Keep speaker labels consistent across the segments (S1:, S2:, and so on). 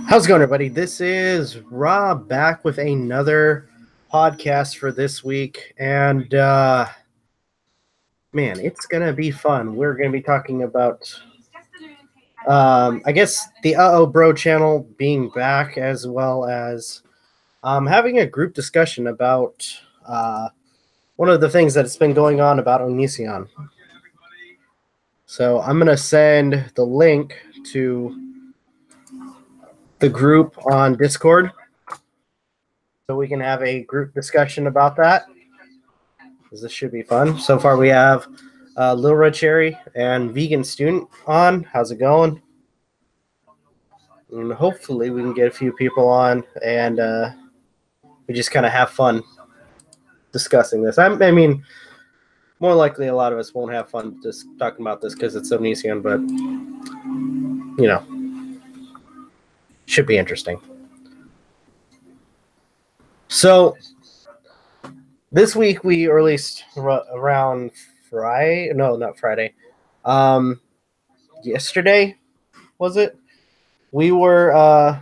S1: How's it going, everybody? This is Rob back with another podcast for this week. And, man, it's going to be fun. We're going to be talking about, I guess, the UhOhBro channel being back, as well as having a group discussion about one of the things that's been going on about Onision. So I'm going to send the link to the group on Discord so we can have a group discussion about that, because this should be fun. So far we have Lil Red Cherry and Vegan Student on. How's it going? And hopefully we can get a few people on and we just kind of have fun discussing this. I mean, more likely a lot of us won't have fun just talking about this because it's Onision, but, you know, should be interesting. So this week we released around Friday. No, not Friday. Yesterday, was it? We were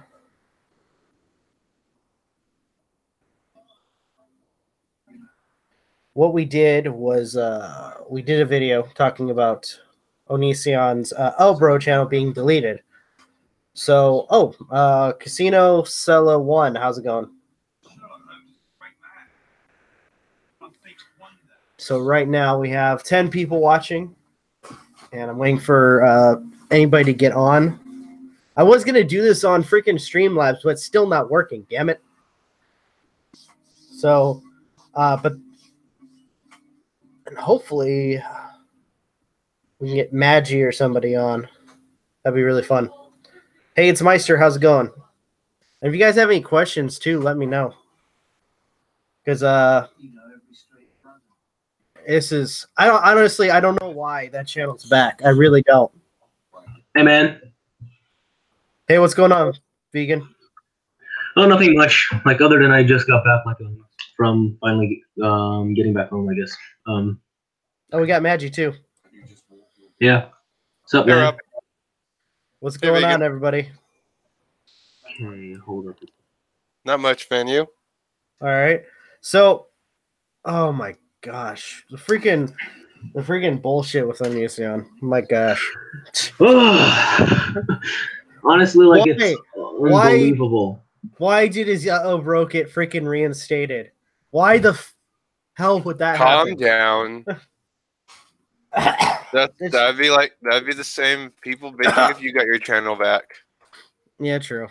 S1: what we did was we did a video talking about Onision's UhOhBro channel being deleted. So, Casino Sella 1, how's it going? So right now we have 10 people watching, and I'm waiting for anybody to get on. I was going to do this on freaking Streamlabs, but it's still not working, damn it. So, but hopefully we can get Magi or somebody on. That'd be really fun. Hey, it's Meister. How's it going? And if you guys have any questions too, let me know. Because this is I don't know why that channel's back. I really don't.
S2: Hey man.
S1: Hey, what's going on, Vegan?
S2: Oh, nothing much. Like other than I just got back from finally getting back home, I guess.
S1: Oh, we got Magi too.
S2: Yeah. What's up, man? Up.
S1: What's going on, everybody?
S2: Okay, hold up.
S3: Not much, man. You?
S1: All right. So, oh my gosh, the freaking bullshit with Onision. My gosh.
S2: Honestly, like it's unbelievable.
S1: Why did his UhOhBro get freaking reinstated? Why the hell would that happen?
S3: Calm down. That'd be the same people bitching if you got your channel back.
S1: Yeah, true.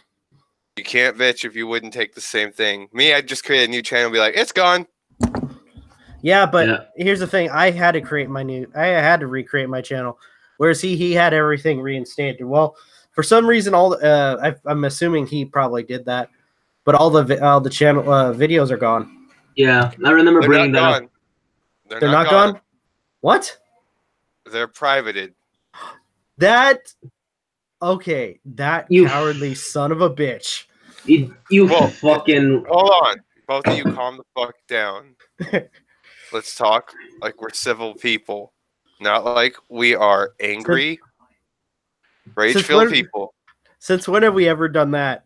S3: You can't bitch if you wouldn't take the same thing. Me, I'd just create a new channel and be like, it's gone.
S1: Yeah, but here's the thing. I had to recreate my channel, whereas he had everything reinstated. Well, for some reason, I'm assuming he probably did that, but all the channel videos are gone.
S2: Yeah, I remember bringing that up.
S1: They're not gone? What?
S3: They're privated.
S1: That cowardly son of a bitch.
S2: You fucking...
S3: Hold on. Both of you calm the fuck down. Let's talk like we're civil people. Not like we are angry, rage-filled people.
S1: Since when have we ever done that?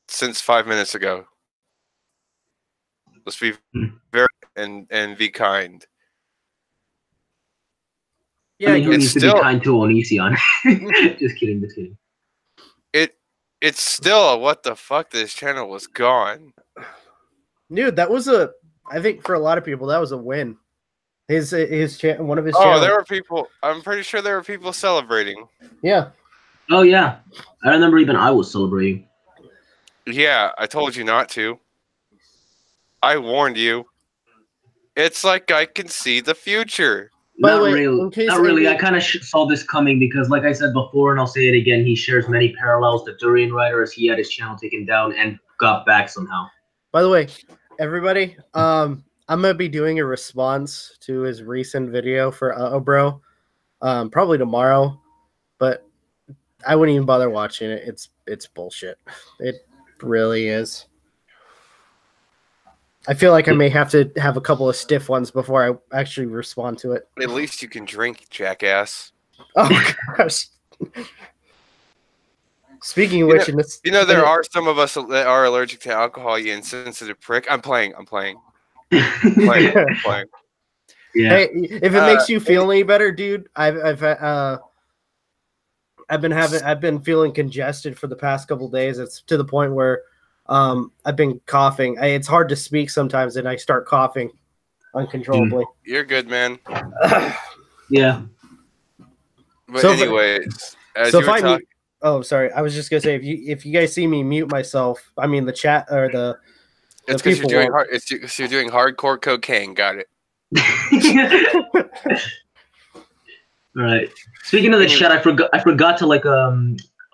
S3: Since 5 minutes ago. Let's be very and be kind.
S2: Yeah, who needs to be kind to Onision? Just kidding.
S3: It's still what the fuck. This channel was gone.
S1: Dude, that was I think for a lot of people that was a win. One of his channels.
S3: Oh, there were people. I'm pretty sure there were people celebrating.
S1: Yeah.
S2: Oh yeah, I remember even I was celebrating.
S3: Yeah, I told you not to. I warned you. It's like I can see the future.
S2: Not really. I kind of saw this coming because, like I said before, and I'll say it again, he shares many parallels to Durian Rider, as he had his channel taken down and got back somehow.
S1: By the way, everybody, I'm gonna be doing a response to his recent video for UhOhBro, probably tomorrow, but I wouldn't even bother watching it. It's bullshit. It really is. I feel like I may have to have a couple of stiff ones before I actually respond to it.
S3: At least you can drink, jackass.
S1: Oh, gosh. Speaking of which, in this,
S3: there are some of us that are allergic to alcohol. You insensitive prick. I'm playing.
S2: Yeah.
S1: Hey, if it makes you feel any better, dude, I've been feeling congested for the past couple of days. It's to the point where I've been coughing. It's hard to speak sometimes, and I start coughing uncontrollably.
S3: You're good, man.
S2: Yeah.
S3: But anyways,
S1: oh, sorry. I was just gonna say if you guys see me mute myself, I mean the chat or the
S3: it's because you're doing you're doing hardcore cocaine. Got it.
S2: All right. Speaking of the chat, I forgot to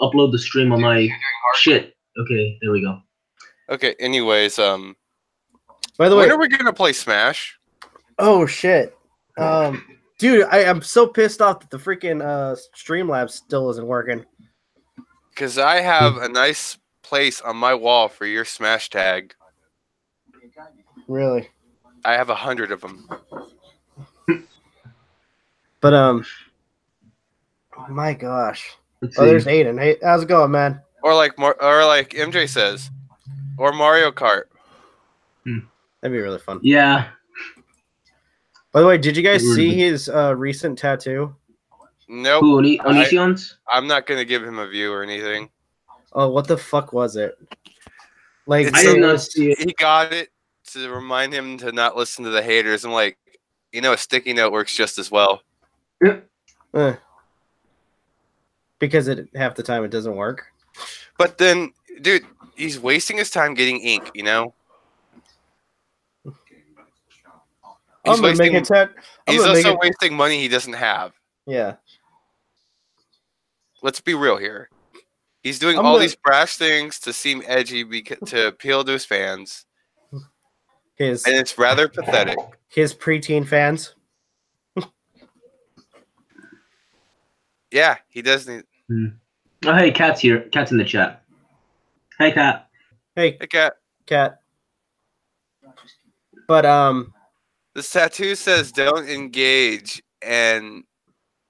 S2: upload the stream on my shit. Okay, there we go.
S3: Okay. Anyways,
S1: by the way,
S3: when are we gonna play Smash?
S1: Oh shit, dude, I'm so pissed off that the freaking Streamlabs still isn't working.
S3: Because I have a nice place on my wall for your Smash tag.
S1: Really?
S3: I have 100 of them.
S1: But oh my gosh. There's Aiden. Hey, how's it going, man?
S3: Or like MJ says, or Mario Kart.
S1: That'd be really fun.
S2: Yeah.
S1: By the way, did you guys see his recent tattoo?
S3: Nope.
S2: Who, Onision's?
S3: I'm not gonna give him a view or anything.
S1: Oh, what the fuck was it? Like
S2: I did not see it.
S3: He got it to remind him to not listen to the haters. I'm like, a sticky note works just as well.
S1: Because half the time it doesn't work.
S3: But then, dude, he's wasting his time getting ink.
S1: He's
S3: also wasting money he doesn't have.
S1: Yeah. Let's
S3: be real here. He's doing all these brash things to seem edgy to appeal to his fans. And it's rather pathetic.
S1: His preteen fans.
S3: Yeah, he does need.
S2: Oh, hey, Cat's here. Cat's in the chat. Hey, Cat.
S1: Hey,
S3: Cat.
S1: Cat. But
S3: this tattoo says "Don't engage," and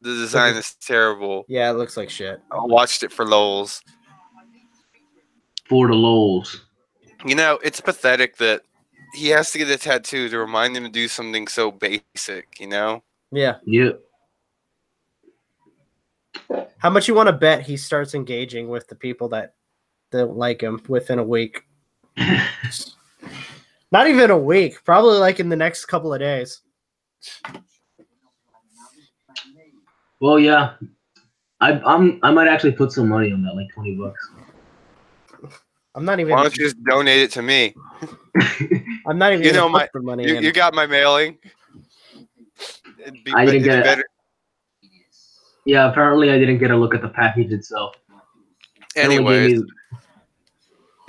S3: the design is terrible.
S1: Yeah, it looks like shit.
S3: I watched it for lols.
S2: For the lols.
S3: It's pathetic that he has to get a tattoo to remind him to do something so basic.
S1: Yeah.
S2: Yeah.
S1: How much you want to bet he starts engaging with the people that like him within a week? Not even a week. Probably like in the next couple of days.
S2: Well, yeah. I might actually put some money on that, like $20.
S1: I'm not even.
S3: Why don't you just donate it to me?
S1: I'm not even. For money.
S3: You got my mailing.
S2: I didn't get it. Yeah, apparently I didn't get a look at the package itself.
S3: Anyways,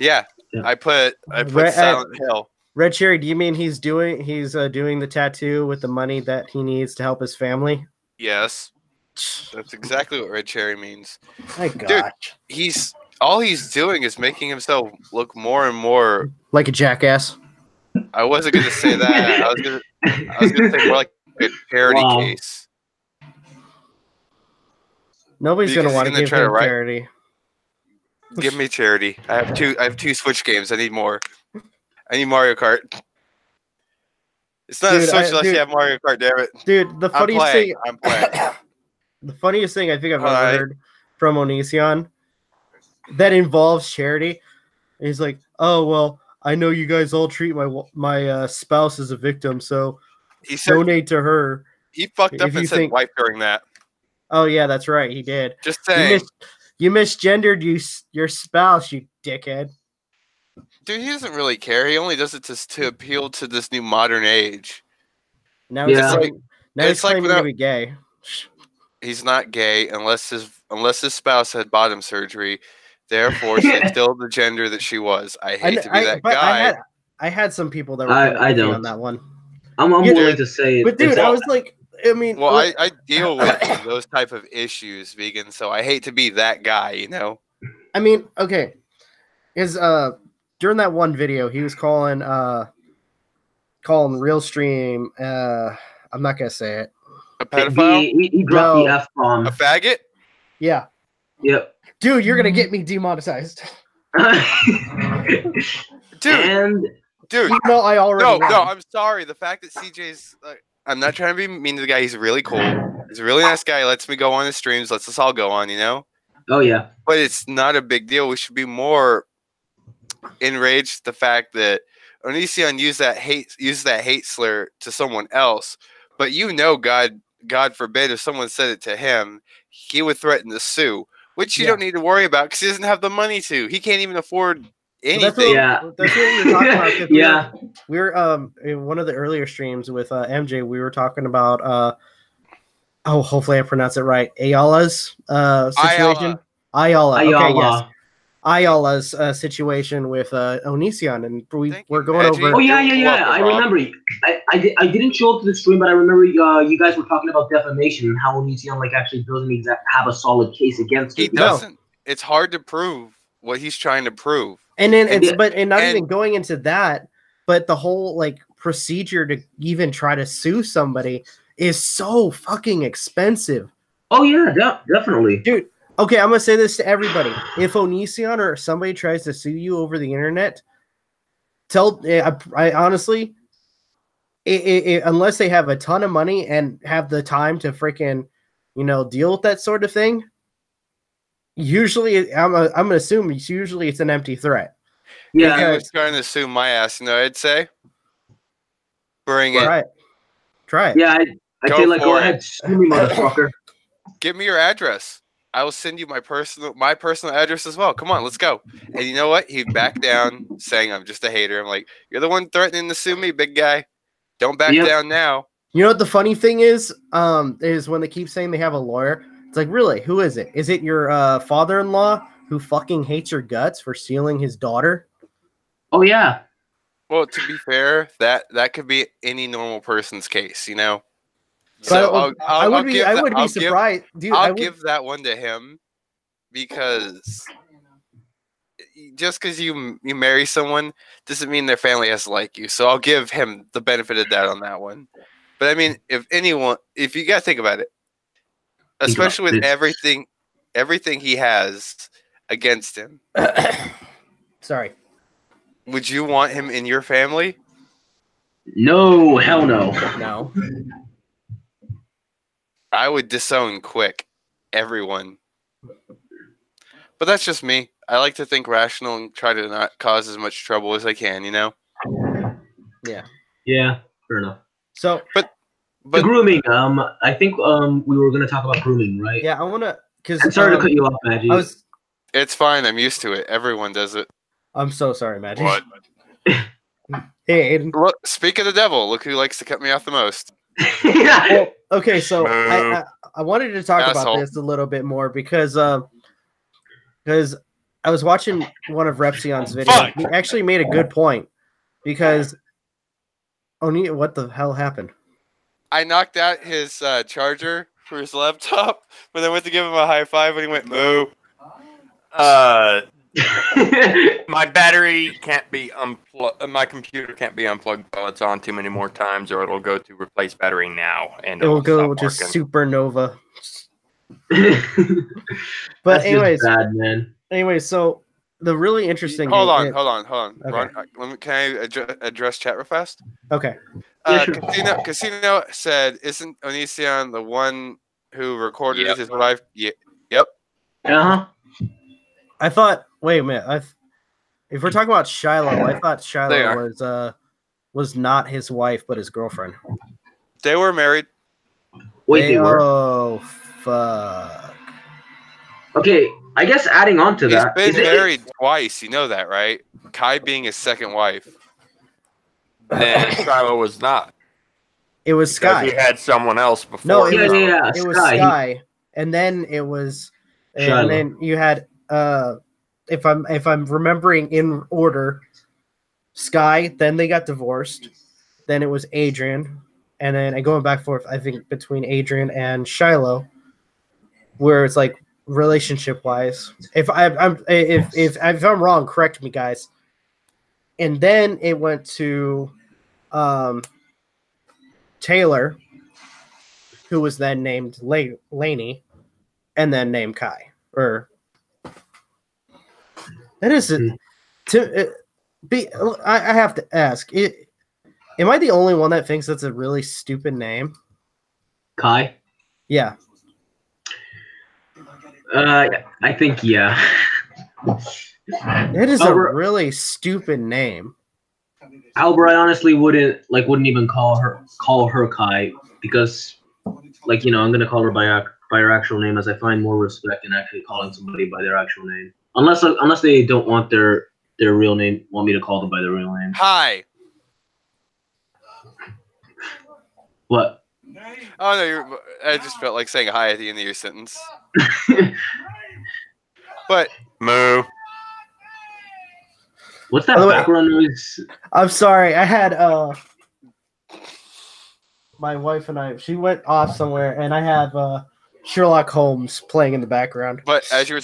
S3: yeah, I put Silent Hill.
S1: Red Cherry, do you mean he's doing the tattoo with the money that he needs to help his family?
S3: Yes, that's exactly what Red Cherry means.
S1: My gosh,
S3: dude, all he's doing is making himself look more and more
S1: like a jackass.
S3: I wasn't gonna say that. I was gonna say more like a charity case.
S1: Nobody's gonna want to give him charity.
S3: Give me charity. I have two Switch games. I need more. I need Mario Kart. It's not a Switch unless you have Mario Kart, damn it.
S1: Dude, the funniest thing
S3: I'm playing.
S1: The funniest thing I think I've ever heard from Onision that involves charity. He's like, "Oh well, I know you guys all treat my spouse as a victim, so donate to her."
S3: He fucked up and said wife during that.
S1: Oh yeah, that's right. He did.
S3: Just saying.
S1: You misgendered your spouse, you dickhead.
S3: Dude, he doesn't really care. He only does it to appeal to this new modern age.
S1: Now he's claiming to be gay.
S3: He's not gay unless his spouse had bottom surgery. Therefore, she's still the gender that she was. I hate to be that guy.
S1: I had some people that were on that one.
S2: I'm willing to say it.
S1: But dude, I was like, I mean,
S3: well, I deal with those type of issues, vegan. So I hate to be that guy,
S1: I mean, okay, during that one video, he was calling Realstream. I'm not gonna say it.
S3: A pedophile.
S2: He dropped the F-bomb.
S3: A faggot.
S1: Yeah.
S2: Yep.
S1: Dude, you're gonna get me demonetized.
S3: Dude,
S1: Even though I already
S3: no, I'm sorry. The fact that CJ's like, I'm not trying to be mean to the guy. He's really cool. He's a really nice guy. He lets me go on his streams. Lets us all go on, you know?
S2: Oh, yeah.
S3: But it's not a big deal. We should be more enraged the fact that Onision used that hate slur to someone else. But you know, God forbid, if someone said it to him, he would threaten to sue, which you don't need to worry about because he doesn't have the money to. He can't even afford anything.
S1: That's what we were talking about.
S2: Yeah.
S1: We were in one of the earlier streams with MJ. We were talking about hopefully I pronounce it right. Ayala's situation. Ayala. Okay, yes. Ayala's situation with Onision, and we're going over.
S2: Oh yeah. I remember. I didn't show up to the stream, but I remember you guys were talking about defamation and how Onision like actually doesn't have a solid case against her.
S3: He doesn't. It's hard to prove what he's trying to prove.
S1: And then even going into that, but the whole like procedure to even try to sue somebody is so fucking expensive.
S2: Oh yeah, definitely,
S1: dude. Okay, I'm gonna say this to everybody: if Onision or somebody tries to sue you over the internet, I honestly, unless they have a ton of money and have the time to freaking, deal with that sort of thing. Usually, I'm gonna assume it's an empty threat.
S3: Yeah, he was trying to sue my ass. I'd say, bring it.
S1: Try it.
S2: Yeah, I feel like go ahead, sue me, motherfucker.
S3: Give me your address. I will send you my personal address as well. Come on, let's go. And you know what? He'd back down, saying I'm just a hater. I'm like, you're the one threatening to sue me, big guy. Don't back down now.
S1: You know what the funny thing is when they keep saying they have a lawyer. It's like, really, who is it? Is it your father-in-law who fucking hates your guts for stealing his daughter?
S2: Oh yeah.
S3: Well, to be fair, that could be any normal person's case, So
S1: I would be surprised, dude.
S3: I'll give that one to him because just because you marry someone doesn't mean their family has to like you. So I'll give him the benefit of that on that one. But I mean, if you gotta think about it, especially with everything he has against him.
S1: Sorry.
S3: Would you want him in your family?
S2: No, hell no.
S1: No.
S3: I would disown quick everyone. But that's just me. I like to think rational and try to not cause as much trouble as I can,
S1: Yeah.
S2: Yeah, fair enough.
S1: So,
S3: but
S2: the grooming. I think we were gonna talk about grooming, right?
S1: Yeah, I wanna.
S2: I'm sorry to cut you off, Magi.
S3: It's fine. I'm used to it. Everyone does it.
S1: I'm so sorry, Magi.
S3: What?
S1: Hey,
S3: Aiden. Look, speak of the devil. Look who likes to cut me off the most.
S1: Well, okay, so I wanted to talk about this a little bit more because I was watching one of Repsion's videos. He actually made a good point because what the hell happened?
S3: I knocked out his charger for his laptop, but I went to give him a high five and he went moo.
S4: My battery can't be unplugged. My computer can't be unplugged while it's on too many more times, or it'll go to replace battery now, and
S1: it will go to supernova. But anyways,
S2: bad, man.
S1: Anyways, so the really interesting.
S3: Hold on. Okay.
S2: Ron,
S3: can I address chat real fast?
S1: Okay.
S3: Casino said, "Isn't Onision the one who recorded his wife?" Yep.
S2: Uh-huh.
S1: I thought. Wait a minute. If we're talking about Shiloh, I thought Shiloh was not his wife, but his girlfriend.
S3: They were married.
S2: Wait, they were.
S1: Oh fuck.
S2: Okay, I guess adding on to that,
S3: he's been married twice. You know that, right? Kai being his second wife.
S4: Then Shiloh was not.
S1: It was Sky.
S4: He had someone else before.
S1: No, it was Sky, and then it was, and then you had. If I'm remembering in order, Sky, then they got divorced, then it was Adrian, and then going back and forth, I think between Adrian and Shiloh, where it's like relationship wise. If I'm wrong, correct me, guys. And then it went to Taylor, who was then named Lainey, and then named Kai. or that is I have to ask. Am I the only one that thinks that's a really stupid name?
S2: Kai?
S1: Yeah.
S2: I think yeah.
S1: It is a really stupid name.
S2: Albert, I honestly wouldn't even call her Kai because, like, you know, I'm gonna call her by her actual name, as I find more respect in actually calling somebody by their actual name. Unless they don't want their real name, want me to call them by their real name.
S3: Hi.
S2: What?
S3: Oh no, I just felt like saying hi at the end of your sentence. But
S4: Moo.
S2: What's that background noise?
S1: I'm sorry. I had my wife and she went off somewhere, and I have Sherlock Holmes playing in the background.
S3: But as we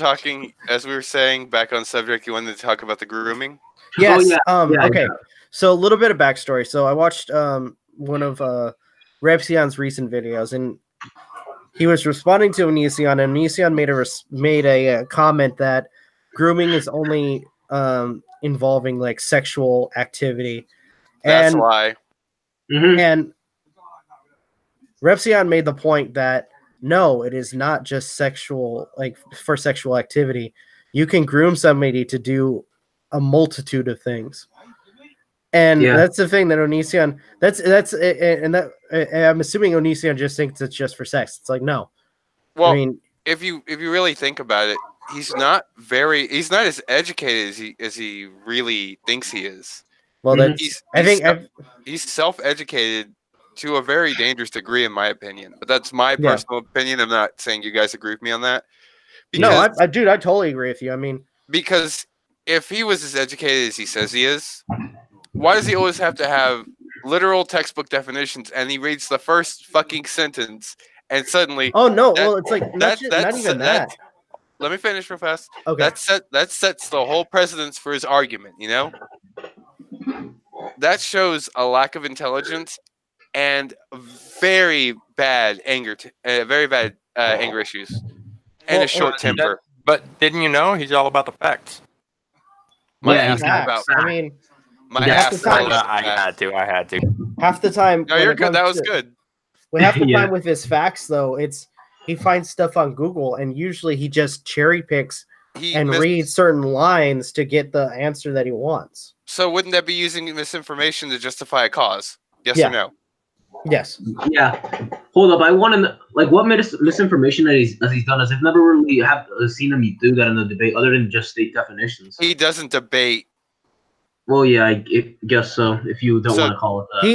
S3: were saying back on subject, you wanted to talk about the grooming?
S1: Yes.
S2: Oh, yeah.
S1: Okay. Yeah. So a little bit of backstory. So I watched one of Repsion's recent videos, and he was responding to Onision, and Onision made a comment that grooming is only involving like sexual activity.
S3: That's why.
S1: And Repsion made the point that no, it is not just sexual, like for sexual activity. You can groom somebody to do a multitude of things. And that's the thing that Onision, I'm assuming Onision just thinks it's just for sex. It's like, no.
S3: Well, I mean, if you really think about it, he's not as educated as he really thinks he is.
S1: Well,
S3: he's self-educated to a very dangerous degree, in my opinion. But that's my personal opinion. I'm not saying you guys agree with me on that.
S1: Because, no, dude, I totally agree with you. I mean,
S3: because if he was as educated as he says he is, why does he always have to have literal textbook definitions? And he reads the first fucking sentence, and suddenly,
S1: oh no, well, it's like not even that.
S3: Let me finish real fast.
S1: Okay,
S3: that sets the whole precedence for his argument. You know, that shows a lack of intelligence and very bad anger, anger issues, and a short temper.
S4: But didn't you know he's all about the facts?
S3: I mean, I
S4: had to.
S1: Half the time.
S3: No, you're good. That was good.
S1: Half the time with his facts, though, he finds stuff on Google, and usually he just cherry picks and reads certain lines to get the answer that he wants.
S3: So wouldn't that be using misinformation to justify a cause? Yes or no?
S1: Yes.
S2: Yeah. Hold up. I want to what misinformation that he's done is I've never really seen him do that in the debate other than just state definitions.
S3: He doesn't debate.
S2: Well, yeah, I guess so. If you don't want to call it that.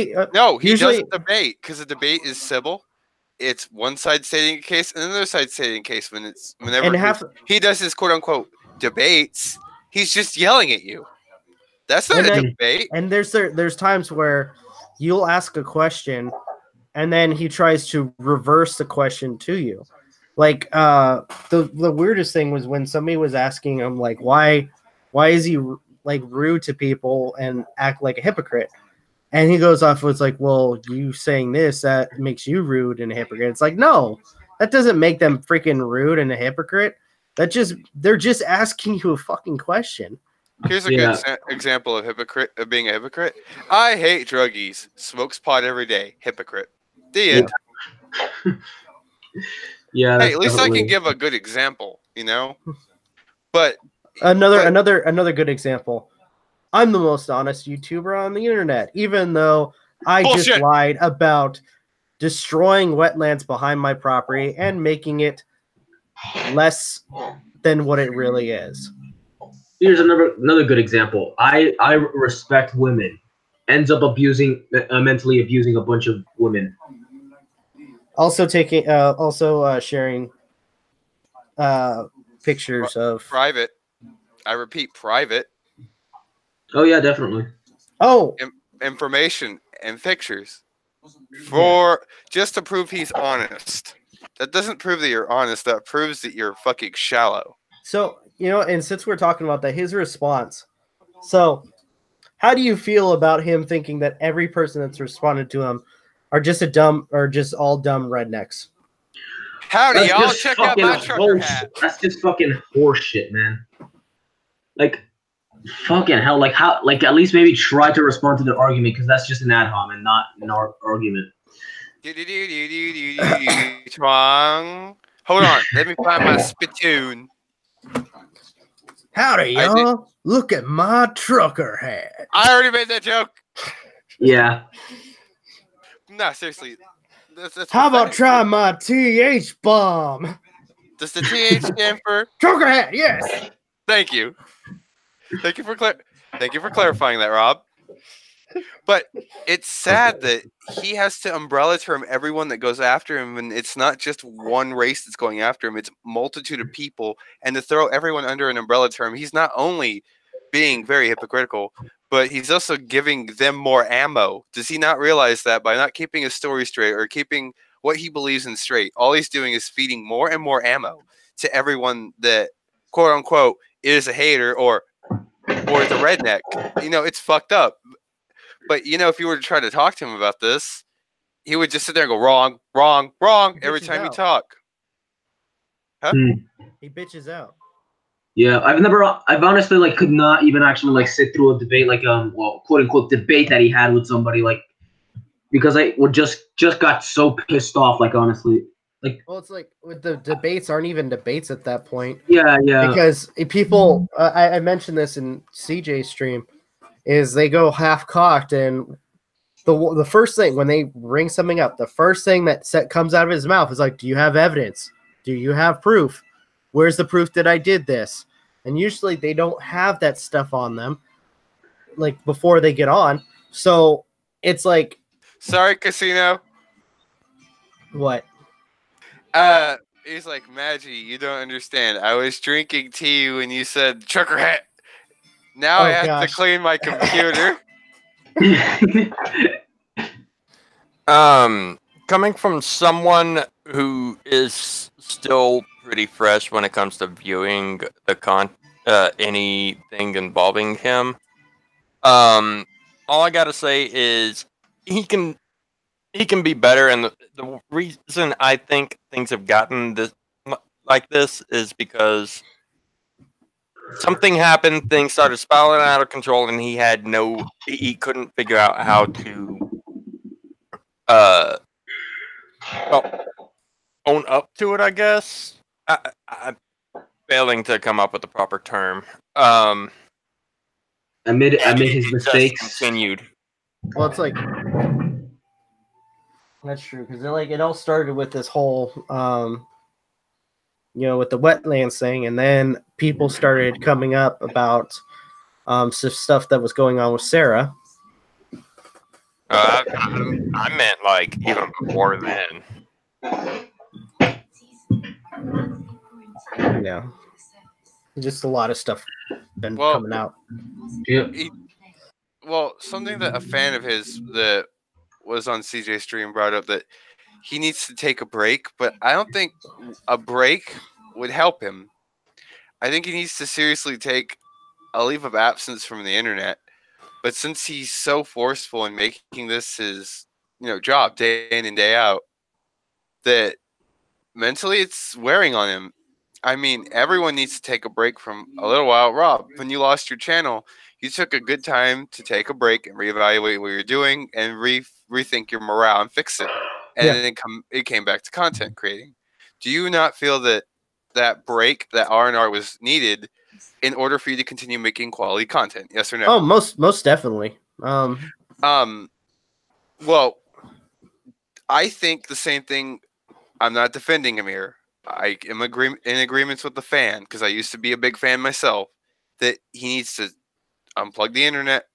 S3: He doesn't debate because a debate is civil. It's one side stating a case and another side stating a case. He does his quote unquote debates, he's just yelling at you. That's not a debate.
S1: And there's times where you'll ask a question, and then he tries to reverse the question to you. Like the weirdest thing was when somebody was asking him like why is he like rude to people and act like a hypocrite, and he goes off with like, well, you saying this that makes you rude and a hypocrite. It's like, no, that doesn't make them freaking rude and a hypocrite. They're just asking you a fucking question.
S3: Here's a good example of being a hypocrite. I hate druggies. Smokes pot every day. Hypocrite. The end.
S2: Yeah.
S3: Hey, at least I can give a good example, you know. But
S1: another good example. I'm the most honest YouTuber on the internet, even though I just lied about destroying wetlands behind my property and making it less than what it really is.
S2: Here's another good example. I respect women. Ends up mentally abusing a bunch of women.
S1: Also sharing pictures of
S3: private. I repeat, private.
S2: Oh yeah, definitely.
S1: Oh,
S3: information and pictures for just to prove he's honest. That doesn't prove that you're honest. That proves that you're fucking shallow.
S1: So, you know, and since we're talking about that, his response. So, how do you feel about him thinking that every person that's responded to him are just all dumb rednecks?
S3: Howdy,
S2: That's
S3: y'all.
S2: just
S3: Check out
S2: fucking
S3: my trucker hat.
S2: That's just fucking horseshit, man. Like, fucking hell. Like, how? Like, at least maybe try to respond to the argument, because that's just an ad hom and not an argument.
S3: Twang. Hold on. Let me find my spittoon.
S1: Howdy,
S3: I did-
S1: y'all. Look at my trucker hat.
S3: I already made that joke.
S2: Yeah.
S3: No, seriously. That's
S1: How about
S3: pathetic.
S1: try my TH bomb?
S3: Does the TH stand for?
S1: Trucker hat, yes.
S3: Thank you. Thank you for clarifying that, Rob. But it's sad that he has to umbrella term everyone that goes after him, and it's not just one race that's going after him; it's a multitude of people. And to throw everyone under an umbrella term, he's not only being very hypocritical, but he's also giving them more ammo. Does he not realize that by not keeping his story straight or keeping what he believes in straight, all he's doing is feeding more and more ammo to everyone that, quote unquote, is a hater or is a redneck? You know, it's fucked up. But, you know, if you were to try to talk to him about this, he would just sit there and go, wrong, wrong, wrong, every time you talk. Huh?
S1: He bitches out.
S2: Yeah, I've honestly, like, could not even actually, like, sit through a debate, like, well, quote unquote debate that he had with somebody, like, because I would just got so pissed off, like, honestly. Like,
S1: Well, it's like with the debates aren't even debates at that point.
S2: yeah.
S1: Because people, I mentioned this in CJ's stream, is they go half cocked, and the first thing when they bring something up, the first thing that comes out of his mouth is like, "Do you have evidence? Do you have proof? Where's the proof that I did this?" And usually they don't have that stuff on them, like before they get on. So it's like,
S3: sorry, Casino.
S1: what?
S3: He's like, Magi, you don't understand. I was drinking tea when you said trucker hat. Now I have to clean my computer.
S4: Coming from someone who is still pretty fresh when it comes to viewing the anything involving him, all I gotta say is he can be better, and the reason I think things have gotten like this is because something happened, things started spiraling out of control, and he couldn't figure out how to own up to it, I guess. I'm failing to come up with the proper term.
S2: Admit his mistakes.
S4: Continued.
S1: Well, it's like, that's true, because it all started with this whole with the wetlands thing, and then people started coming up about some stuff that was going on with Sarah.
S4: I meant like even before then.
S1: Yeah, just a lot of stuff been coming out.
S2: Yeah.
S3: Well, something that a fan of his that was on CJ's stream brought up, that he needs to take a break, but I don't think a break would help him. I think he needs to seriously take a leave of absence from the internet. But since he's so forceful in making this his, job day in and day out, that mentally it's wearing on him. I mean, everyone needs to take a break from a little while. Rob, when you lost your channel, you took a good time to take a break and reevaluate what you're doing and rethink your morale and fix it. And then it came back to content creating. Do you not feel that break, that R&R was needed in order for you to continue making quality content? Yes or no?
S1: Oh, most definitely.
S3: Well, I think the same thing. I'm not defending him here. I am in agreements with the fan, because I used to be a big fan myself, that he needs to unplug the internet,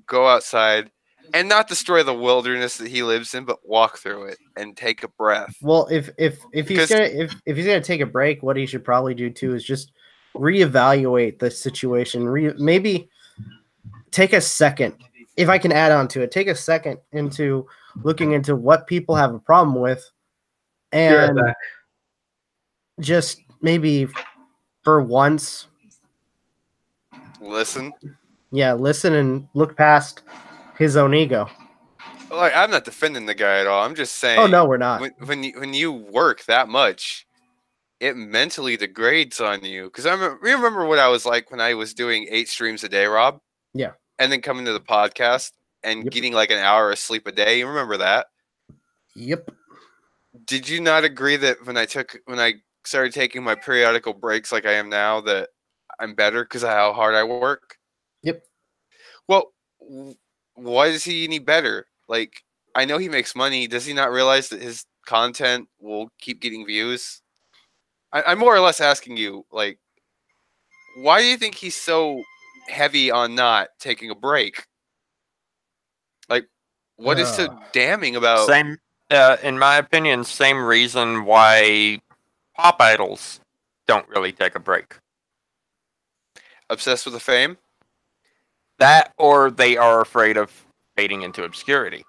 S3: go outside, and not destroy the wilderness that he lives in, but walk through it and take a breath.
S1: Well, if he's gonna take a break, what he should probably do too is just reevaluate the situation. Maybe take a second, if I can add on to it, take a second into looking into what people have a problem with, and just maybe for once
S3: listen
S1: and look past his own ego.
S3: Like, I'm not defending the guy at all. I'm just saying.
S1: Oh no, we're not.
S3: When you work that much, it mentally degrades on you. Because remember what I was like when I was doing 8 streams a day, Rob.
S1: Yeah.
S3: And then coming to the podcast and
S1: Yep.
S3: getting like an hour of sleep a day. You remember that?
S1: Yep.
S3: Did you not agree that when I started taking my periodical breaks like I am now, that I'm better because of how hard I work?
S1: Yep.
S3: Well, why is he any better? Like, I know he makes money. Does he not realize that his content will keep getting views? I'm more or less asking you, like, why do you think he's so heavy on not taking a break? Like, what is so damning about...
S4: Same, in my opinion, same reason why pop idols don't really take a break.
S3: Obsessed with the fame?
S4: That, or they are afraid of fading into obscurity.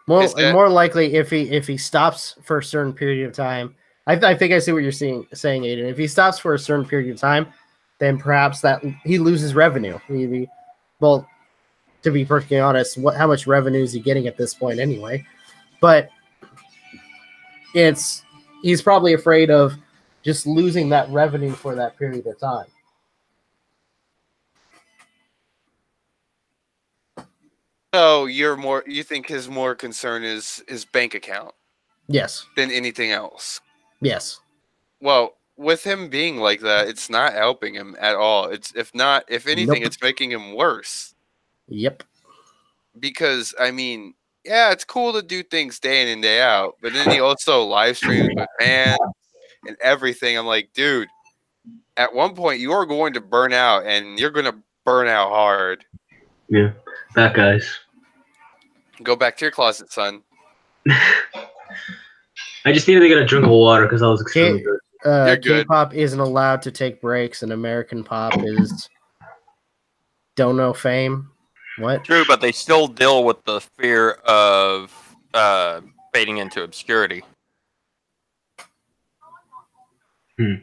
S1: More likely, if he stops for a certain period of time, I think I see what you're saying, Aiden. If he stops for a certain period of time, then perhaps that he loses revenue. Well, to be perfectly honest, how much revenue is he getting at this point anyway? But he's probably afraid of just losing that revenue for that period of time.
S3: So you think his more concern is his bank account?
S1: Yes.
S3: Than anything else?
S1: Yes.
S3: Well, with him being like that, it's not helping him at all. If anything, it's making him worse.
S1: Yep.
S3: Because, I mean, yeah, it's cool to do things day in and day out, but then he also live streams with fans and everything. I'm like, dude, at one point you are going to burn out, and you're going to burn out hard.
S2: Yeah, that guys.
S3: Go back to your closet, son.
S2: I just needed to get a drink of water because I was extremely good.
S3: You're good.
S1: K-pop isn't allowed to take breaks, and American pop is don't know fame. What?
S4: True, but they still deal with the fear of fading into obscurity.
S3: All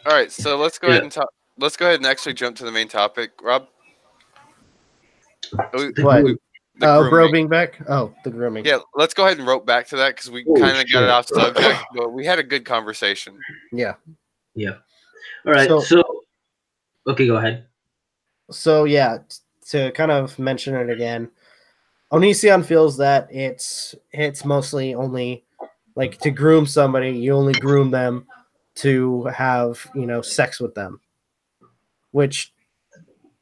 S3: right, so let's go ahead and talk. Let's go ahead and actually jump to the main topic, Rob.
S1: What? Bro being back? Oh, the grooming.
S3: Yeah, let's go ahead and rope back to that because we kind of got it off subject, but we had a good conversation.
S1: Yeah.
S2: Yeah. All right. So okay, go ahead.
S1: So yeah, to kind of mention it again, Onision feels that it's mostly only like to groom somebody. You only groom them to have sex with them, which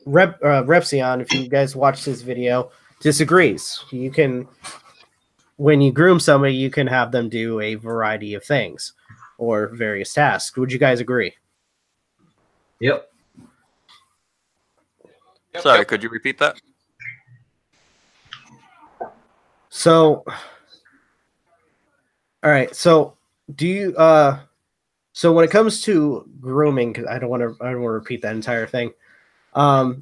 S1: Repsion, if you guys watched his video, disagrees. When you groom somebody, you can have them do a variety of things or various tasks. Would you guys agree?
S2: Yep.
S4: Sorry, could you repeat that?
S1: So, all right. So, do you? So when it comes to grooming, because I don't want to repeat that entire thing. Do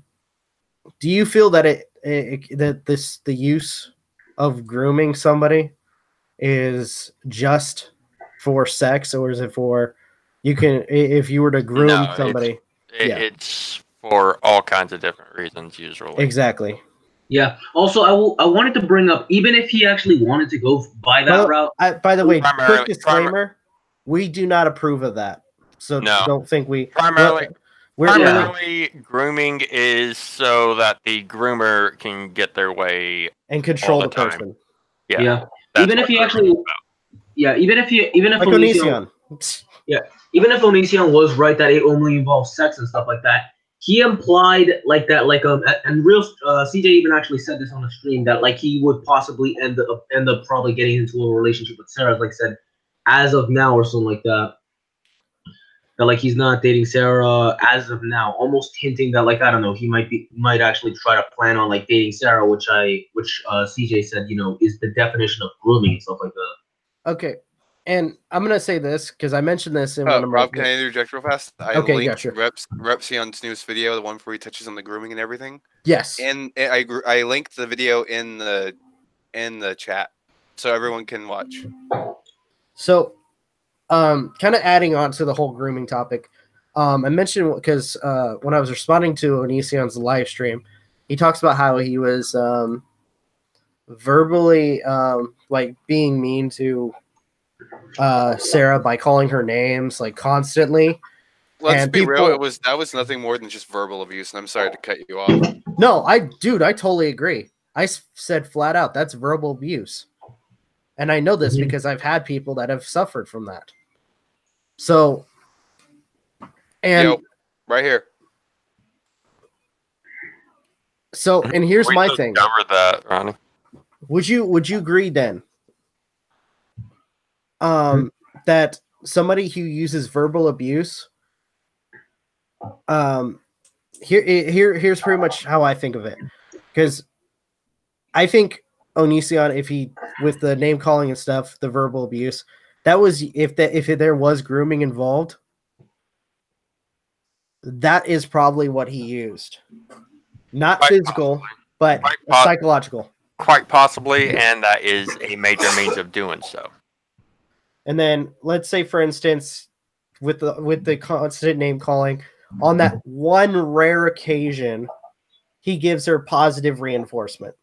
S1: you feel that the use of grooming somebody is just for sex, or is it for if you were to groom somebody?
S4: It's for all kinds of different reasons, usually.
S1: Exactly.
S2: Yeah. Also, I wanted to bring up, even if he actually wanted to go by that route.
S1: By the way, quick disclaimer: we do not approve of that. So don't think we
S4: primarily grooming is so that the groomer can get their way
S1: and control the person.
S2: Yeah. Even if he actually, even if
S1: like Onision.
S2: Even if Onision was right that it only involves sex and stuff like that, he implied like that, and real CJ even actually said this on the stream that like he would possibly end up probably getting into a relationship with Sarah, like said, as of now or something like that. That like he's not dating Sarah as of now, almost hinting that like I don't know, he might actually try to plan on like dating Sarah, which CJ said is the definition of grooming and stuff like that.
S1: Okay, and I'm gonna say this because I mentioned this in one of my.
S3: Rob, can I interject real fast?
S1: Okay,
S3: linked
S1: gotcha.
S3: Repsion's newest video, the one where he touches on the grooming and everything.
S1: Yes,
S3: and I linked the video in the chat so everyone can watch.
S1: So. Kind of adding on to the whole grooming topic, I mentioned because when I was responding to Onision's live stream, he talks about how he was verbally like being mean to Sarah by calling her names like constantly.
S3: Let's
S1: And
S3: be real.
S1: people-
S3: That was nothing more than just verbal abuse, and I'm sorry to cut you off.
S1: No, I totally agree. I said flat out that's verbal abuse. And I know this because I've had people that have suffered from that. So, and
S3: Yo, right here.
S1: so, and here's
S4: We
S1: my
S4: just
S1: thing.
S4: covered that, Ronnie.
S1: Would you agree then? That somebody who uses verbal abuse, here's pretty much how I think of it. Because I think Onision, if he with the name calling and stuff, the verbal abuse, that was if there was grooming involved, that is probably what he used. Not
S4: Quite
S1: physical,
S4: possibly.
S1: but psychological.
S4: Quite possibly, and that is a major means of doing so.
S1: And then let's say, for instance, with the constant name calling, on that one rare occasion, he gives her positive reinforcement.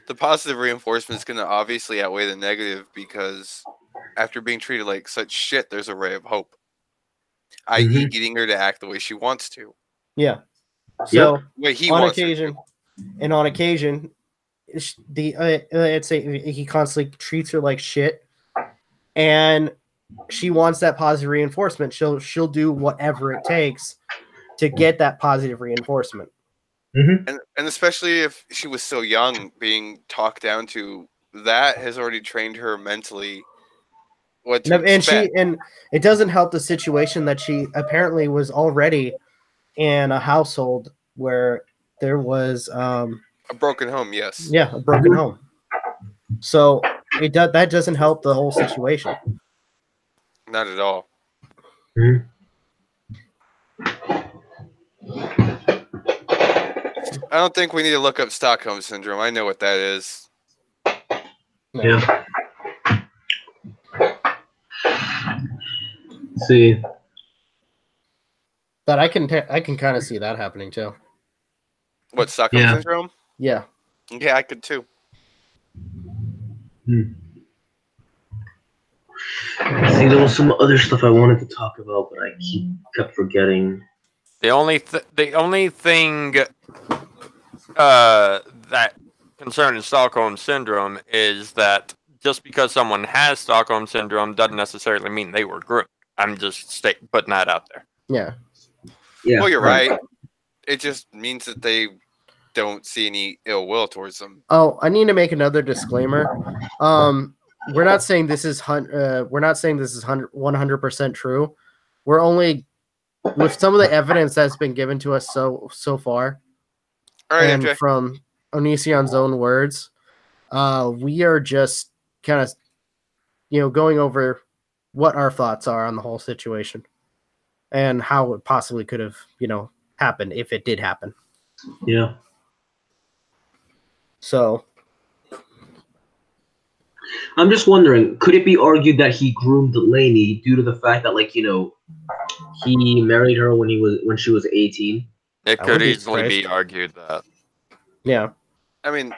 S3: The positive reinforcement is going to obviously outweigh the negative because after being treated like such shit, there's a ray of hope, i.e., getting her to act the way she wants to.
S1: Yeah. So
S3: Way he
S1: on
S3: wants
S1: occasion, let's say he constantly treats her like shit, and she wants that positive reinforcement. She'll do whatever it takes to get that positive reinforcement.
S3: And especially if she was so young, being talked down to, that has already trained her mentally what to expect.
S1: And it doesn't help the situation that she apparently was already in a household where there was
S3: a broken home. Yes.
S1: Yeah, a broken home. So that doesn't help the whole situation.
S3: Not at all. I don't think we need to look up Stockholm Syndrome. I know what that is.
S1: No.
S2: Yeah. See.
S1: But I can kind of see that happening too.
S3: What, Stockholm Syndrome?
S1: Yeah.
S3: Yeah, I could too.
S2: See, there was some other stuff I wanted to talk about, but I kept forgetting.
S4: The only thing that concerning Stockholm Syndrome is that just because someone has Stockholm Syndrome doesn't necessarily mean they were groomed. I'm just putting that out there.
S1: Yeah.
S2: Yeah.
S3: Well, you're right. It just means that they don't see any ill will towards them.
S1: Oh, I need to make another disclaimer. We're not saying this is 100% true. We're only with some of the evidence that's been given to us so far.
S3: All right,
S1: and
S3: MJ.
S1: From Onision's own words, we are just kind of, going over what our thoughts are on the whole situation and how it possibly could have, happened if it did happen.
S2: Yeah.
S1: So
S2: I'm just wondering, could it be argued that he groomed Delaney due to the fact that, he married her when she was 18?
S4: It could easily be argued that.
S1: Yeah.
S3: I mean,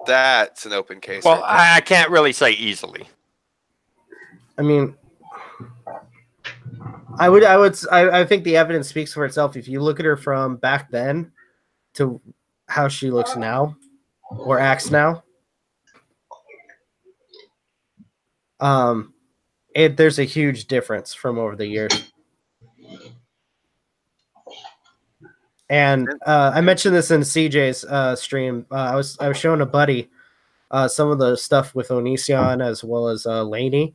S3: that's an open case.
S4: Well,
S3: right
S4: I can't really say easily.
S1: I mean, I think the evidence speaks for itself. If you look at her from back then to how she looks now or acts now, there's a huge difference from over the years. And I mentioned this in CJ's stream. I was showing a buddy some of the stuff with Onision as well as Laney,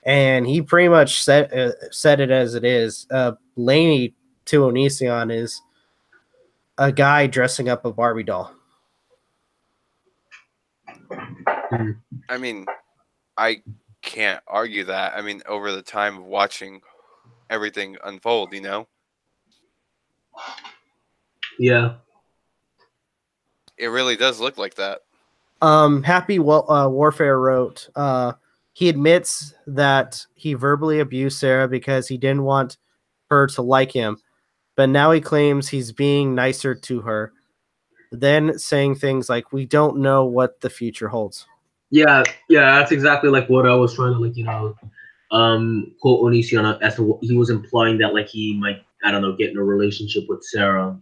S1: and he pretty much said it as it is. Laney to Onision is a guy dressing up a Barbie doll.
S3: I mean, I can't argue that. I mean, over the time of watching everything unfold,
S2: Yeah.
S3: It really does look like that.
S1: Happy Warfare wrote, he admits that he verbally abused Sarah because he didn't want her to like him, but now he claims he's being nicer to her. then saying things like, "We don't know what the future holds."
S2: Yeah, that's exactly like what I was trying to quote Onision as to what he was implying that like he might, I don't know, get in a relationship with Sarah.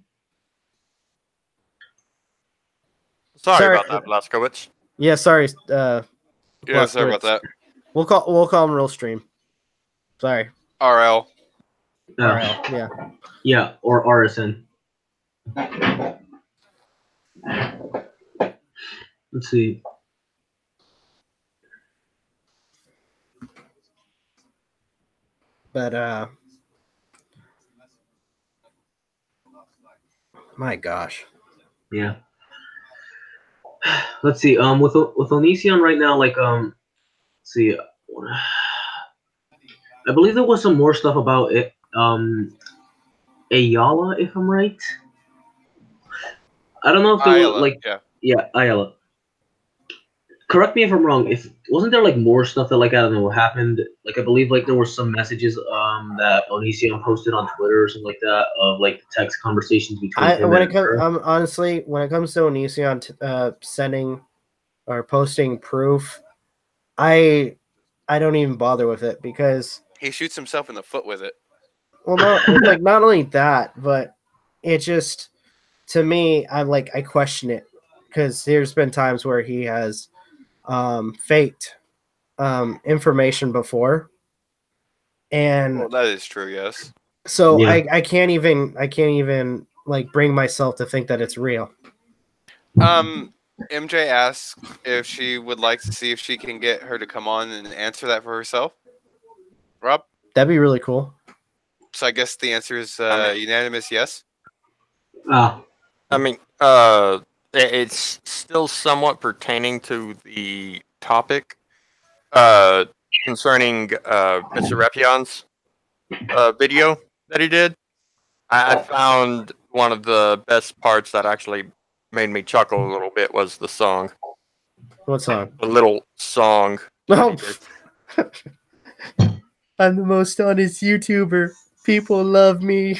S4: Sorry about that, Blaskowicz.
S1: Yeah, sorry.
S3: Yeah, sorry about that.
S1: We'll call him Real Stream. Sorry.
S3: RL.
S1: RL. Yeah.
S2: Yeah, or RSN. Let's see.
S1: But my gosh.
S2: Yeah. Let's see. With Onision right now, like let's see. I believe there was some more stuff about it. Ayala, if I'm right. I don't know if there
S3: Ayala,
S2: was Ayala. Correct me if I'm wrong. If wasn't there like more stuff that like I don't know what happened? Like I believe like there were some messages that Onision posted on Twitter or something like that of like text conversations between him and her.
S1: Honestly, when it comes to Onision sending or posting proof, I don't even bother with it because
S3: he shoots himself in the foot with it.
S1: Well, no, like not only that, but it just to me, I question it because there's been times where he has faked information before, and
S3: well, that is true, yes.
S1: So yeah. I can't even like bring myself to think that it's real.
S3: MJ asked if she would like to see if she can get her to come on and answer that for herself. Rob?
S1: That'd be really cool.
S3: So I guess the answer is unanimous yes.
S2: I
S4: mean, it's still somewhat pertaining to the topic concerning Mr. Repion's video that he did. I found one of the best parts that actually made me chuckle a little bit was the song.
S1: What song?
S4: The little song.
S1: No. I'm the most honest YouTuber. People love me.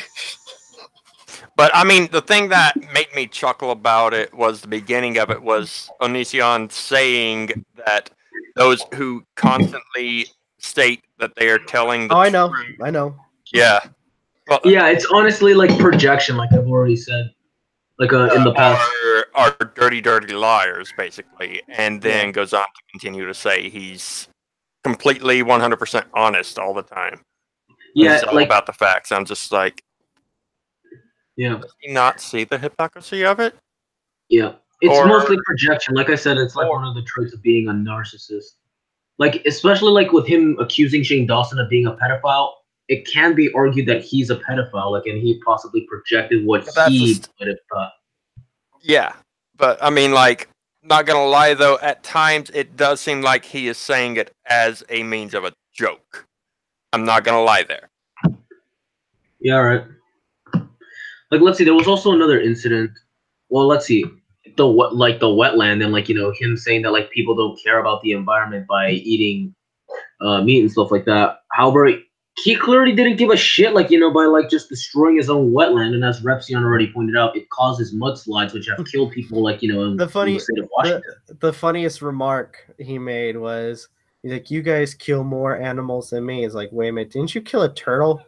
S4: But I mean, the thing that made me chuckle about it was the beginning of it was Onision saying that those who constantly state that they are telling the truth.
S1: I know.
S4: Yeah.
S2: Well, yeah, it's honestly like projection, like I've already said. Like in the past.
S4: Are dirty liars, basically. And then goes on to continue to say he's completely 100% honest all the time.
S2: Yeah,
S4: it's all about the facts. I'm just like,
S2: yeah.
S4: Does he not see the hypocrisy of it?
S2: Yeah. It's mostly projection. Like I said, it's like one of the traits of being a narcissist. Like, especially like with him accusing Shane Dawson of being a pedophile, it can be argued that he's a pedophile, like, and he possibly projected what he would have thought.
S4: Yeah. But I mean, like, not gonna lie though, at times it does seem like he is saying it as a means of a joke. I'm not gonna lie there.
S2: Yeah, right. Like, let's see. There was also another incident. Well, let's see. The wetland and like him saying that like people don't care about the environment by eating meat and stuff like that. However, he clearly didn't give a shit by like just destroying his own wetland, and as Repsion already pointed out, it causes mudslides which have killed people in the state of Washington.
S1: The funniest remark he made was he's like, "You guys kill more animals than me." He's like, "Wait a minute, didn't you kill a turtle?"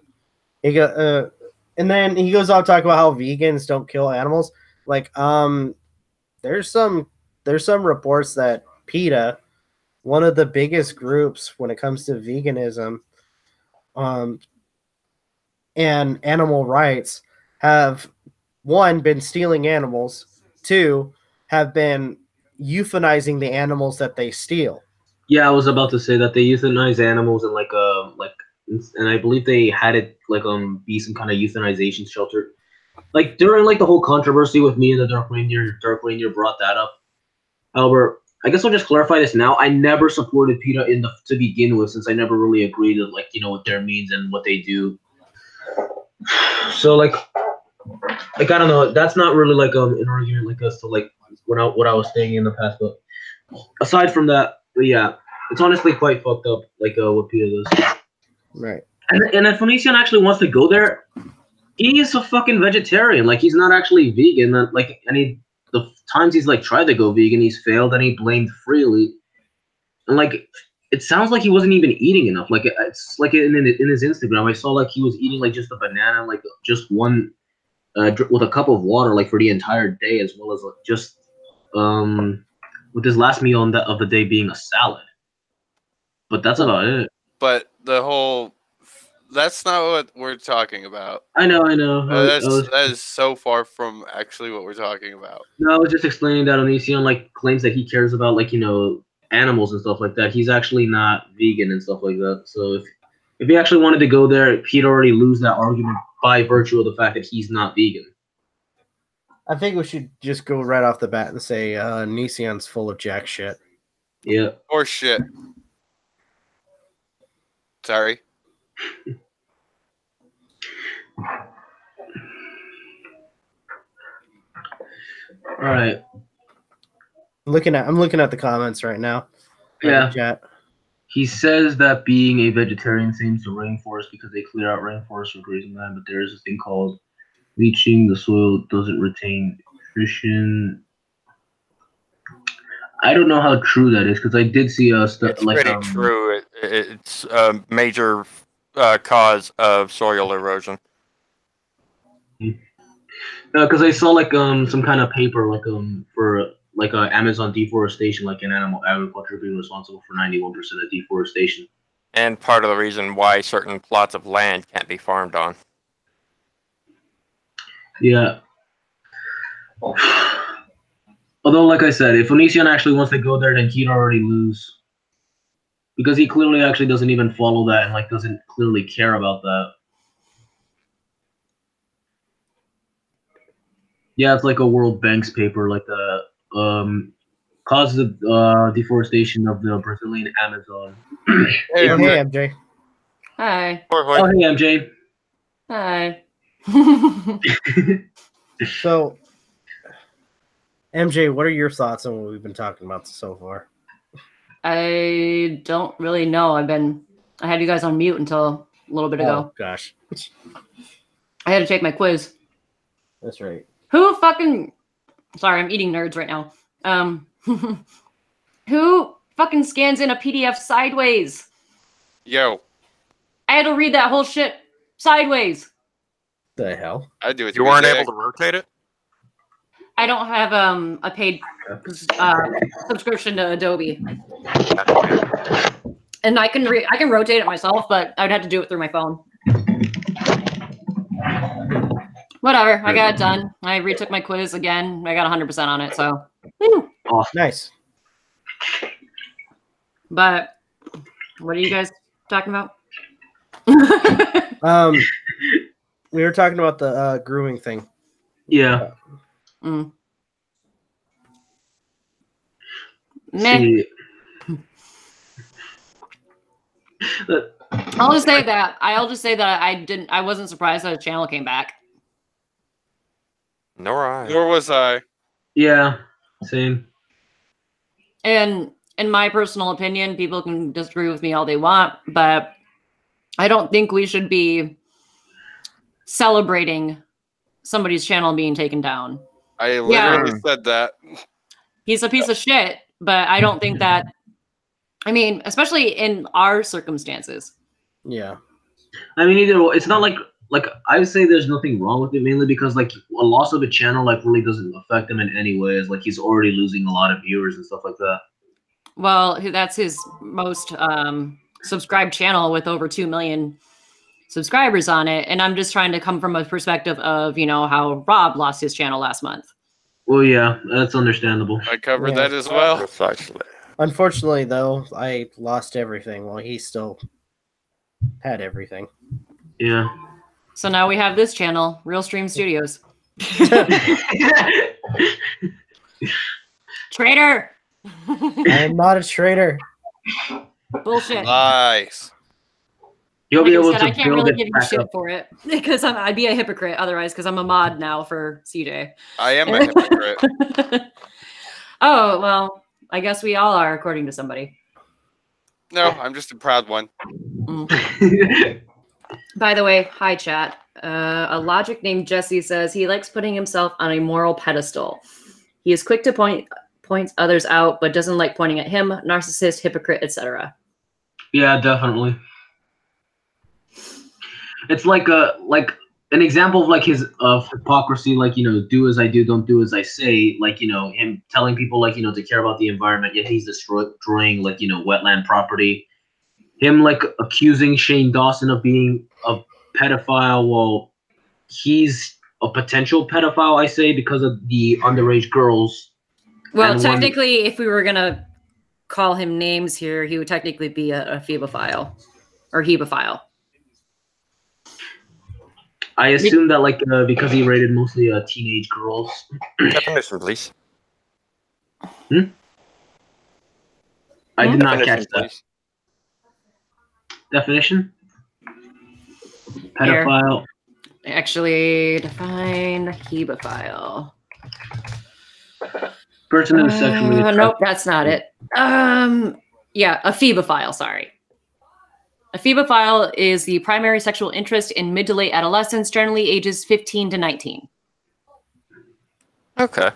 S1: He go, and then he goes on to talk about how vegans don't kill animals. Like, there's some reports that PETA, one of the biggest groups when it comes to veganism, and animal rights, have one been stealing animals, two have been euthanizing the animals that they steal.
S2: Yeah, I was about to say that they euthanize animals and and I believe they had it be some kind of euthanization shelter. Like during the whole controversy with me and the Dark Rainier brought that up. However, I guess I'll just clarify this now. I never supported PETA to begin with, since I never really agreed with what their means and what they do. So I don't know. That's not really an argument as to what I was saying in the past. But aside from that, yeah, it's honestly quite fucked up what PETA does.
S1: Right.
S2: And if Onision actually wants to go there, he is a fucking vegetarian. Like, he's not actually vegan. And the times he's like tried to go vegan, he's failed and he blamed freely. And like, it sounds like he wasn't even eating enough. Like it's like in his Instagram, I saw like he was eating like just a banana, like just one, with a cup of water, like for the entire day, as well as like, just with his last meal of the day being a salad. But that's about it.
S3: But that's not what we're talking about.
S2: I know.
S3: That is so far from actually what we're talking about.
S2: No, I was just explaining that Onision like claims that he cares about like animals and stuff like that. He's actually not vegan and stuff like that. So if he actually wanted to go there, he'd already lose that argument by virtue of the fact that he's not vegan.
S1: I think we should just go right off the bat and say Nision's full of jack shit.
S2: Yeah.
S3: Or shit. Sorry.
S2: All right.
S1: I'm looking at the comments right now.
S2: Yeah.
S1: Chat.
S2: He says that being a vegetarian saves the rainforest because they clear out rainforests for grazing land, but there is a thing called leaching. The soil doesn't retain nutrition. I don't know how true that is because I did see
S4: It's pretty true. It's a major cause of soil erosion.
S2: Because I saw like some kind of paper like for like Amazon deforestation, like an animal agriculture being responsible for 91% of deforestation.
S4: And part of the reason why certain plots of land can't be farmed on.
S2: Yeah. Although, like I said, if Onision actually wants to go there, then he'd already lose. Because he clearly actually doesn't even follow that and like doesn't clearly care about that. Yeah, it's like a World Bank's paper, like the causes of deforestation of the Brazilian Amazon.
S1: Hey, MJ.
S5: Hi.
S2: Oh, hey, MJ.
S5: Hi.
S1: So, MJ, what are your thoughts on what we've been talking about so far?
S5: I don't really know. I had you guys on mute until a little bit ago.
S1: Oh, gosh.
S5: I had to take my quiz.
S1: That's right.
S5: Sorry, I'm eating nerds right now. Who fucking scans in a PDF sideways?
S3: Yo.
S5: I had to read that whole shit sideways.
S1: The hell?
S3: I do it.
S4: You weren't able to rotate it?
S5: I don't have a paid subscription to Adobe. And I can rotate it myself, but I'd have to do it through my phone. Whatever, I got it done. I retook my quiz again. I got 100% on it, so. Woo.
S1: Oh, nice.
S5: But what are you guys talking about?
S1: We were talking about the grooming thing.
S2: Yeah.
S5: Meh.
S2: See.
S5: I'll just say that I wasn't surprised that the channel came back.
S3: Nor was I.
S2: Yeah, same.
S5: And in my personal opinion, people can disagree with me all they want, but I don't think we should be celebrating somebody's channel being taken down.
S3: I literally said that.
S5: He's a piece of shit, but I don't think that. I mean, especially in our circumstances.
S1: Yeah.
S2: I mean, it's not like I would say there's nothing wrong with it, mainly because like a loss of a channel like really doesn't affect him in any way. It's like he's already losing a lot of viewers and stuff like that.
S5: Well, that's his most subscribed channel with over 2 million subscribers on it, and I'm just trying to come from a perspective of how Rob lost his channel last month.
S2: Well, yeah, that's understandable.
S3: I covered that as well.
S4: Precisely.
S1: Unfortunately, though, I lost everything while he still had everything.
S2: Yeah.
S5: So now we have this channel, Real Stream Studios. Traitor!
S1: I am not a traitor.
S5: Bullshit.
S3: Nice.
S2: You'll be able to
S5: I can't
S2: build
S5: really
S2: it
S5: give you
S2: back
S5: shit
S2: up.
S5: for it because I'd be a hypocrite otherwise because I'm a mod now for CJ.
S3: I am a hypocrite.
S5: Oh, well, I guess we all are according to somebody.
S3: No, I'm just a proud one.
S5: By the way, hi chat. A logic named Jesse says he likes putting himself on a moral pedestal. He is quick to point others out, but doesn't like pointing at him. Narcissist, hypocrite, etc.
S2: Yeah, definitely. It's like an example of like his hypocrisy, like, you know, do as I do, don't do as I say. Like, you know, him telling people, like, you know, to care about the environment, yet he's destroying, like, you know, wetland property. Him like accusing Shane Dawson of being a pedophile. Well, he's a potential pedophile, I say, because of the underage girls.
S5: Well,
S2: And
S5: technically, if we were gonna call him names here, he would technically be a phebophile or hebophile.
S2: I assume that, like, because he rated mostly teenage girls.
S4: Definition, please.
S2: I did not
S4: Definition,
S2: catch that.
S4: please.
S2: Definition? Pedophile.
S5: Actually, define hebophile.
S2: Person who's sexually attracted.
S5: Nope, that's not it. Yeah, a phebophile, sorry. A phebophile is the primary sexual interest in mid to late adolescents, generally ages 15 to 19.
S4: Okay.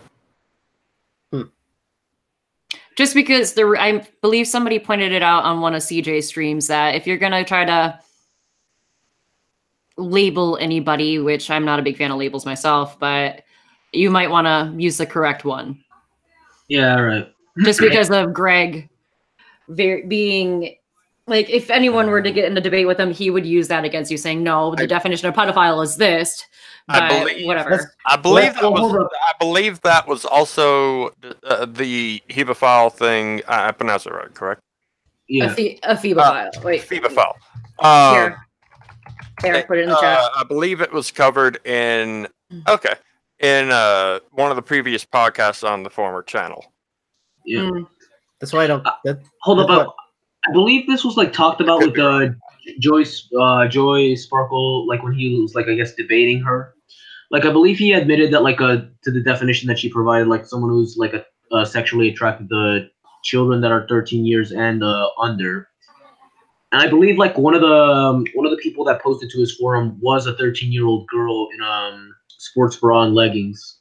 S5: Just because I believe somebody pointed it out on one of CJ's streams that if you're going to try to label anybody, which I'm not a big fan of labels myself, but you might want to use the correct one.
S2: Yeah, right.
S5: Just because of Greg being... Like, if anyone were to get in a debate with him, he would use that against you, saying, no, the definition of pedophile is this, but whatever.
S4: I believe that was also the hebophile thing. I pronounced it right, correct?
S2: Yeah.
S5: A phebophile. Wait.
S4: Phebophile.
S5: Here, put it in the chat.
S4: I believe it was covered in one of the previous podcasts on the former channel.
S2: Yeah.
S1: That's why I don't...
S2: Hold up. I believe this was like talked about with Joy Sparkle, like when he was like, I guess, debating her. Like, I believe he admitted that, like, to the definition that she provided, like someone who's like sexually attracted to children that are 13 years and under. And I believe like one of the people that posted to his forum was a 13-year-old girl in sports bra and leggings.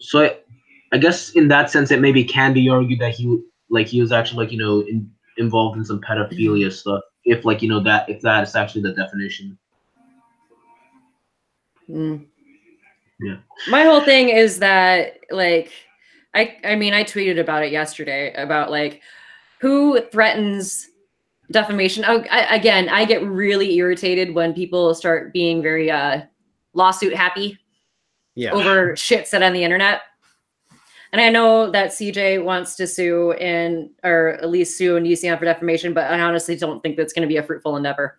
S2: So I guess in that sense, it maybe can be argued that he was actually, like, you know, involved in some pedophilia stuff. If, like, you know, if that is actually the definition. Yeah.
S5: My whole thing is that, like, I mean, I tweeted about it yesterday about, like, who threatens defamation. I get really irritated when people start being very lawsuit happy over shit said on the internet. And I know that CJ wants to sue or at least sue and UCM for defamation, but I honestly don't think that's going to be a fruitful endeavor.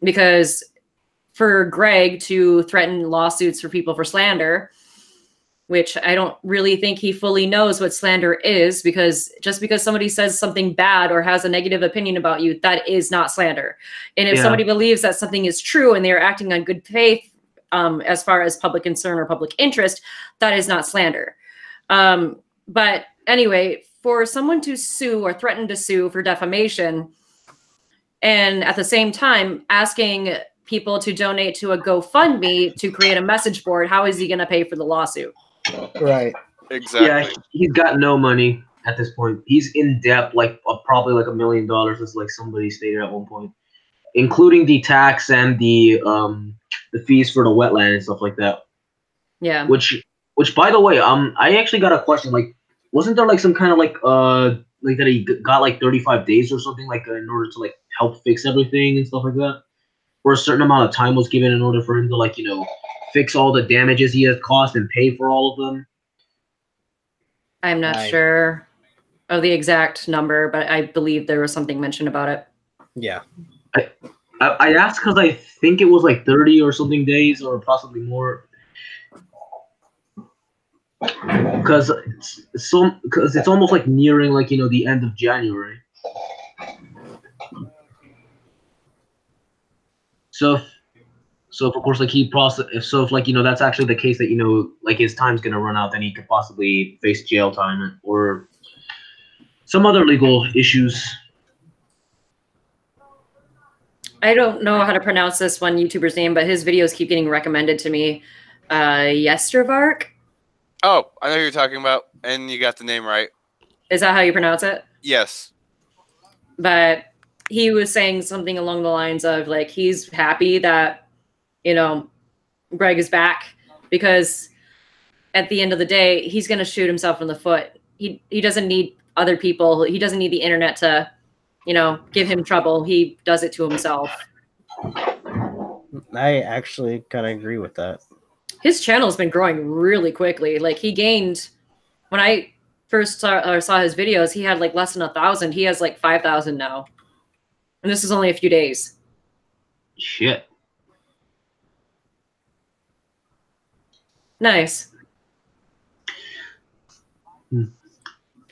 S5: Because for Greg to threaten lawsuits for people for slander, which I don't really think he fully knows what slander is, because just because somebody says something bad or has a negative opinion about you, that is not slander. And if somebody believes that something is true and they're acting on good faith as far as public concern or public interest, that is not slander. But anyway, for someone to sue or threaten to sue for defamation, and at the same time asking people to donate to a GoFundMe to create a message board, how is he going to pay for the lawsuit?
S1: Right.
S3: Exactly.
S2: Yeah, he's got no money at this point. He's in debt, like probably like $1 million, as like somebody stated at one point, including the tax and the fees for the wetland and stuff like that.
S5: Yeah.
S2: Which, by the way, I actually got a question. Like, wasn't there like some kind of like that he got like 35 days or something, like in order to like help fix everything and stuff like that, or a certain amount of time was given in order for him to, like, you know, fix all the damages he has caused and pay for all of them?
S5: I'm not sure of the exact number, but I believe there was something mentioned about it.
S1: Yeah.
S2: I asked because I think it was like 30 or something days, or possibly more. Because it's almost like nearing, like, you know, the end of January. So if of course, like, if like, you know, that's actually the case, that, you know, like, his time's gonna run out, then he could possibly face jail time or some other legal issues.
S5: I don't know how to pronounce this one YouTuber's name, but his videos keep getting recommended to me. Yestervark.
S3: Oh, I know who you're talking about, and you got the name right.
S5: Is that how you pronounce it?
S3: Yes.
S5: But he was saying something along the lines of like he's happy that, you know, Greg is back because at the end of the day, he's going to shoot himself in the foot. He doesn't need other people. He doesn't need the internet to, you know, give him trouble. He does it to himself.
S1: I actually kind of agree with that.
S5: His channel's been growing really quickly. Like he gained, when I first saw his videos, he had like less than 1,000. He has like 5,000 now. And this is only a few days.
S2: Shit.
S5: Nice.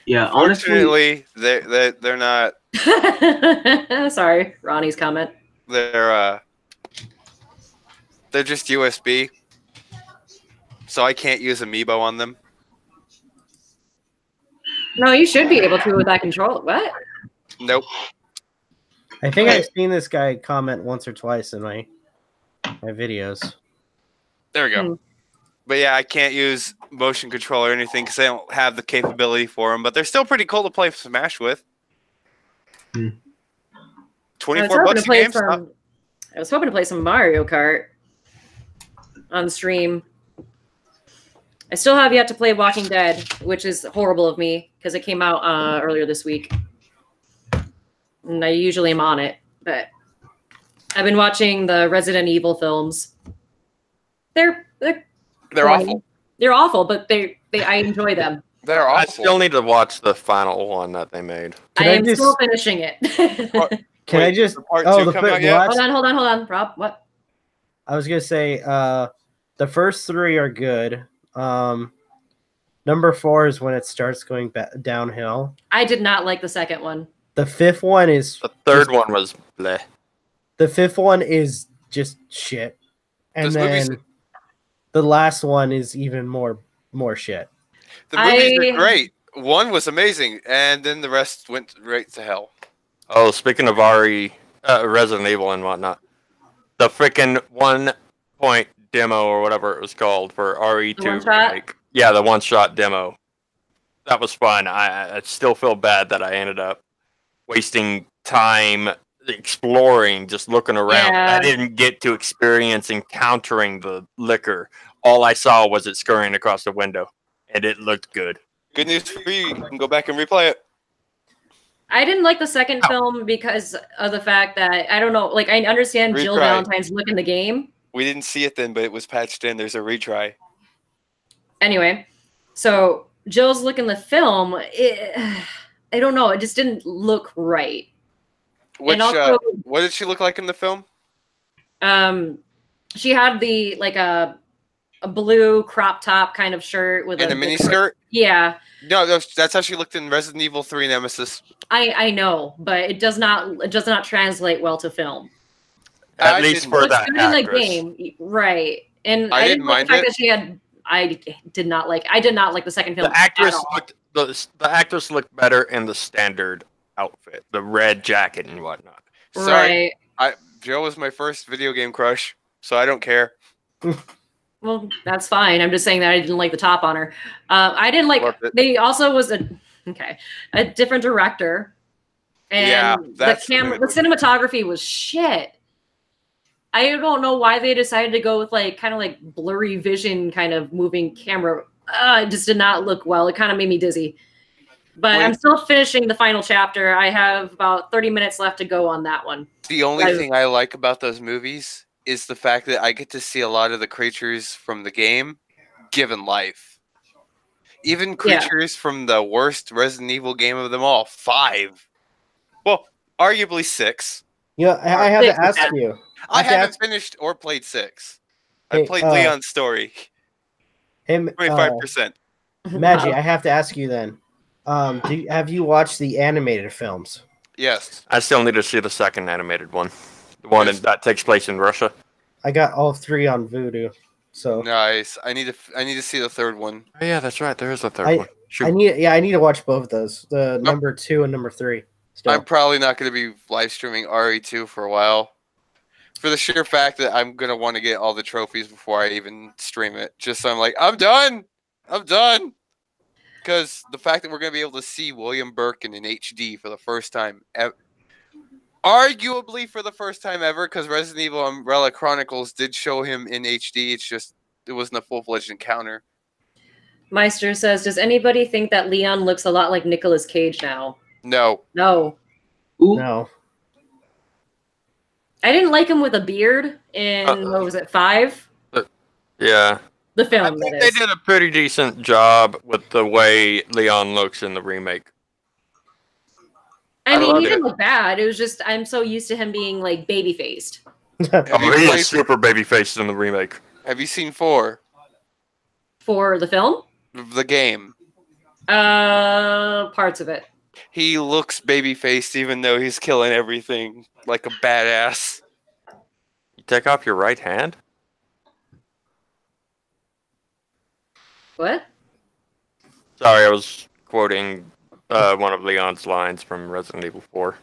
S2: Yeah, honestly,
S3: Fortunately, they're not.
S5: Sorry, Ronnie's comment.
S3: They're just USB, so I can't use Amiibo on them.
S5: No, you should be able to with that controller. What?
S3: Nope.
S1: I think I've seen this guy comment once or twice in my videos.
S3: There we go. But yeah, I can't use motion control or anything because I don't have the capability for them. But they're still pretty cool to play Smash with. 24 bucks a game.
S5: I was hoping to play some Mario Kart on stream. I still have yet to play Walking Dead, which is horrible of me because it came out earlier this week. And I usually am on it, but I've been watching the Resident Evil films. They're
S3: awful.
S5: They're awful, but I enjoy them.
S3: They're awful.
S4: I still need to watch the final one that they made.
S5: I am still finishing it.
S1: Can I just?
S3: Part two come out yet?
S5: Hold on, Rob. What?
S1: I was gonna say the first 3 are good. Number 4 is when it starts going downhill.
S5: I did not like the second one.
S1: The 5th one is.
S4: The third one was bleh.
S1: The 5th one is just shit, and then the last one is even more shit.
S3: The movies are great. 1 was amazing, and then the rest went right to hell.
S4: Oh, speaking of Resident Evil and whatnot, the freaking 1-point demo or whatever it was called for RE2 remake. Yeah, the one-shot demo. That was fun. I still feel bad that I ended up wasting time exploring, just looking around.
S5: Yeah.
S4: I didn't get to experience encountering the liquor. All I saw was it scurrying across the window, and it looked good.
S3: Good news for you. You can go back and replay it.
S5: I didn't like the second film because of the fact that, I don't know, like I understand Jill Valentine's look in the game.
S3: We didn't see it then, but it was patched in. There's a retry.
S5: Anyway, so Jill's look in the film, I don't know, it just didn't look right.
S3: Which,
S5: also,
S3: what did she look like in the film?
S5: She had the like a blue crop top kind of shirt with
S3: a mini skirt.
S5: Yeah.
S3: No, that's how she looked in Resident Evil 3 Nemesis.
S5: I know, but it does not translate well to film.
S4: At least for that
S5: in the game, right? And I didn't mind the fact that she had. I did not like the second film.
S4: The actress looked better in the standard outfit, the red jacket and whatnot.
S5: Right.
S3: Jill was my first video game crush, so I don't care.
S5: Well, that's fine. I'm just saying that I didn't like the top on her. I didn't like. They also was a different director, and the cinematography was shit. I don't know why they decided to go with like kind of like blurry vision, kind of moving camera. It just did not look well. It kind of made me dizzy. But I'm still finishing the final chapter. I have about 30 minutes left to go on that one.
S3: The only thing I like about those movies is the fact that I get to see a lot of the creatures from the game given life. Even creatures from the worst Resident Evil game of them all, 5. Well, arguably 6.
S1: Yeah, I have to ask you.
S3: I haven't finished or played 6. I played Leon's story. 25%.
S1: Magi, I have to ask you then. Have you watched the animated films?
S3: Yes.
S4: I still need to see the second animated one. The one that takes place in Russia.
S1: I got all 3 on Vudu. So
S3: nice. I need to see the third one.
S4: Oh yeah, that's right. There is a third one. Shoot.
S1: I need to watch both of those. The number 2 and number 3.
S3: I'm probably not going to be live streaming RE2 for a while. for the sheer fact that I'm gonna want to get all the trophies before I even stream it. Just so I'm like, I'm done. Because the fact that we're gonna be able to see William Birkin in HD for the first time, arguably for the first time ever, because Resident Evil Umbrella Chronicles did show him in HD. It's just it wasn't a full-fledged encounter.
S5: Meister says, "Does anybody think that Leon looks a lot like Nicolas Cage now?"
S3: No.
S5: No.
S2: Ooh.
S1: No.
S5: I didn't like him with a beard in what was it, 5?
S4: Yeah.
S5: The
S4: I
S5: film,
S4: think
S5: that
S4: they
S5: is.
S4: did a pretty decent job with the way Leon looks in the remake.
S5: I mean,
S2: love
S5: he
S2: it.
S5: didn't look bad. It was just I'm so used to him being like baby faced.
S3: Have you
S4: Oh, he
S3: played-
S4: is super baby-faced in the remake.
S3: Have you seen 4?
S5: For the film?
S3: The game.
S5: Parts of it.
S3: He looks baby-faced even though he's killing everything like a badass.
S4: You take off your right hand?
S5: What?
S4: Sorry, I was quoting one of Leon's lines from Resident Evil 4.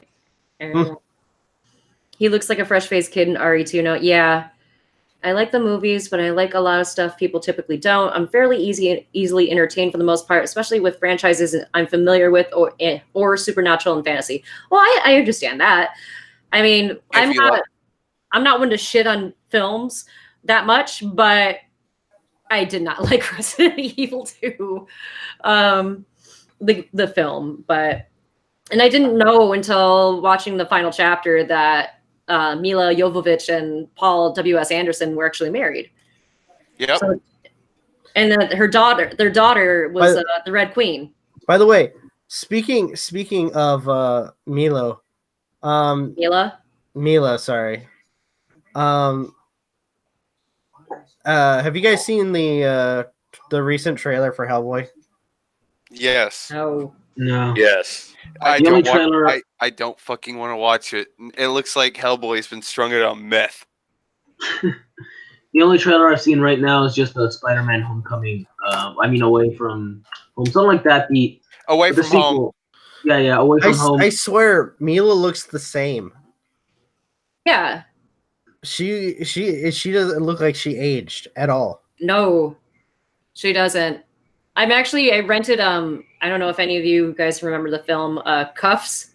S5: He looks like a fresh-faced kid in RE2 note. Yeah. I like the movies, but I like a lot of stuff people typically don't. I'm fairly easily entertained for the most part, especially with franchises I'm familiar with or supernatural and fantasy. Well, I understand that. I mean, I'm not one to shit on films that much, but I did not like Resident Evil 2, the film. And I didn't know until watching the final chapter that Mila Jovovich and Paul W.S. Anderson were actually married.
S3: Yep.
S5: So, and their daughter was the Red Queen.
S1: By the way, speaking of Milo, Mila, sorry. Have you guys seen the recent trailer for Hellboy?
S3: Yes.
S5: No.
S2: No.
S4: Yes.
S3: I
S2: The only
S3: don't,
S2: trailer-
S3: I don't fucking want to watch it. It looks like Hellboy's been strung out on meth.
S2: The only trailer I've seen right now is just the Spider-Man Homecoming. Away from home, something like that.
S3: Away
S2: The
S3: from home.
S2: sequel. Yeah, away from home.
S1: I swear, Mila looks the same.
S5: Yeah.
S1: She doesn't look like she aged at all.
S5: No, she doesn't. I rented I don't know if any of you guys remember the film Cuffs.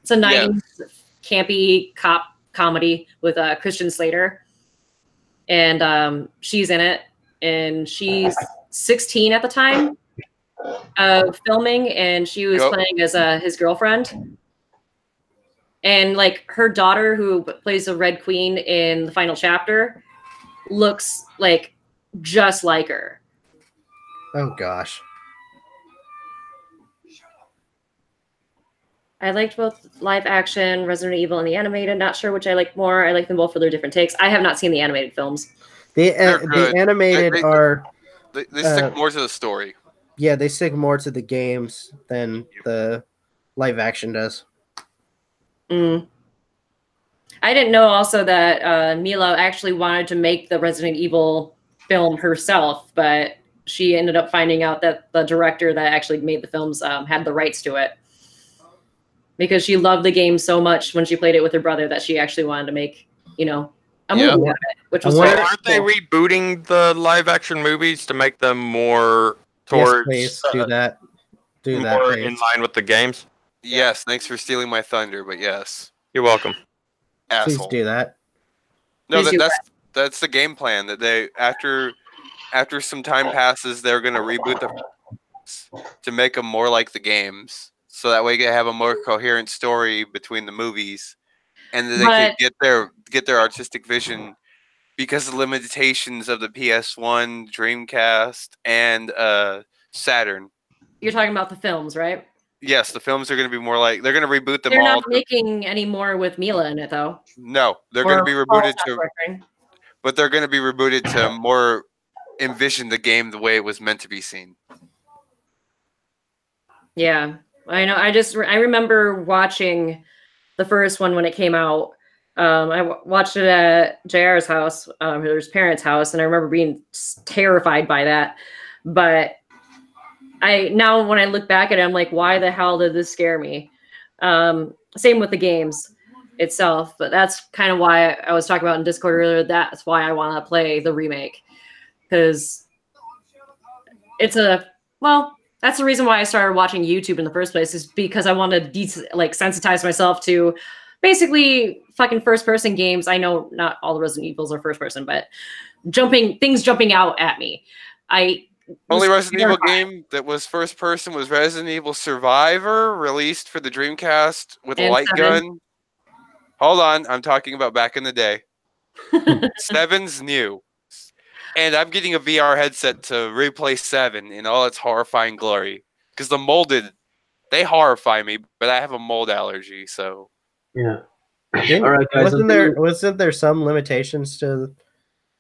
S5: It's a 90s campy cop comedy with Christian Slater. And she's in it, and she's 16 at the time of filming, and she was playing as his girlfriend. And like her daughter, who plays the Red Queen in the final chapter, looks like just like her.
S1: Oh gosh.
S5: I liked both live action Resident Evil and the animated. Not sure which I like more. I like them both for their different takes. I have not seen the animated films.
S1: The
S3: good.
S1: animated are
S3: They stick more to the story.
S1: yeah, they stick more to the games than the live action does.
S5: I didn't know also that Mila actually wanted to make the Resident Evil film herself, but she ended up finding out that the director that actually made the films had the rights to it. Because she loved the game so much when she played it with her brother that she actually wanted to make, a movie out of it, which was
S4: So
S5: very
S4: aren't they
S5: cool.
S4: rebooting the live-action movies to make them more towards
S1: Yes, please do that. Do that,
S4: more
S1: please.
S4: in line with the games?
S3: Yes, thanks for stealing my thunder, but yes.
S4: You're welcome.
S1: Please
S3: Asshole.
S1: do that.
S3: No,
S5: Please do
S3: that's the game plan that they after some time passes, they're gonna reboot to make them more like the games, so that way they have a more coherent story between the movies, and then they can get their artistic vision because of the limitations of the PS1, Dreamcast, and Saturn.
S5: You're talking about the films, right?
S3: Yes, the films are going to be more like they're going to reboot them
S5: They're
S3: all.
S5: not making any more with Mila in it, though.
S3: No, they're going to be rebooted to,
S5: to.
S3: but they're going to be rebooted to more envision the game the way it was meant to be seen.
S5: Yeah, I know. I remember watching the first one when it came out. I watched it at JR's house, his parents' house, and I remember being terrified by that. But now when I look back at it, I'm like, why the hell did this scare me? Same with the games. itself. But that's kind of why I was talking about in Discord earlier. That's why I want to play the remake, because it's that's the reason why I started watching YouTube in the first place, is because I want to sensitize myself to basically fucking first person games. I know not all the Resident Evils are first person, but things jumping out at me.
S3: Only Resident Evil game that was first person was Resident Evil Survivor, released for the Dreamcast with a light
S5: 7.
S3: gun. Hold on, I'm talking about back in the day. 7's new. And I'm getting a VR headset to replay 7 in all its horrifying glory. Because the molded, they horrify me, but I have a mold allergy, so.
S2: Yeah. All right, guys.
S1: Wasn't there some limitations to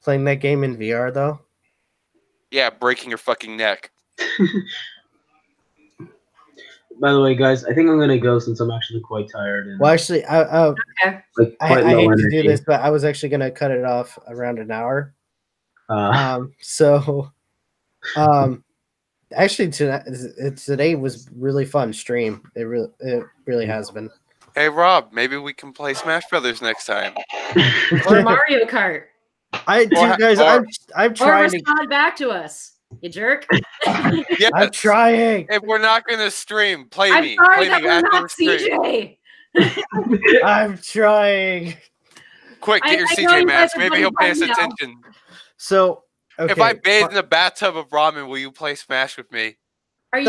S1: playing that game in VR though?
S3: Yeah, breaking your fucking neck.
S2: By the way, guys, I think I'm gonna go since I'm actually quite tired. And,
S1: Well, actually, I
S5: Okay.
S1: hate to do this, but I was actually gonna cut it off around an hour. Actually, today was really fun stream. It really has been.
S3: Hey Rob, maybe we can play Smash Brothers next time.
S5: Or Mario Kart.
S1: I'm trying
S5: or respond back to us, you jerk.
S3: Yes.
S1: I'm trying.
S3: If we're not gonna stream, play
S5: I'm
S3: me.
S5: sorry
S3: Play
S5: that
S3: me
S5: we're
S3: after
S5: not
S3: stream.
S5: CJ.
S1: I'm trying.
S3: Quick, get your
S5: I know
S3: CJ
S5: you
S3: mask.
S5: guys are
S3: Maybe he'll pay us
S5: buddies now.
S3: attention.
S1: So, okay,
S3: If I bathe in a bathtub of ramen, will you play Smash with me?
S5: Are you?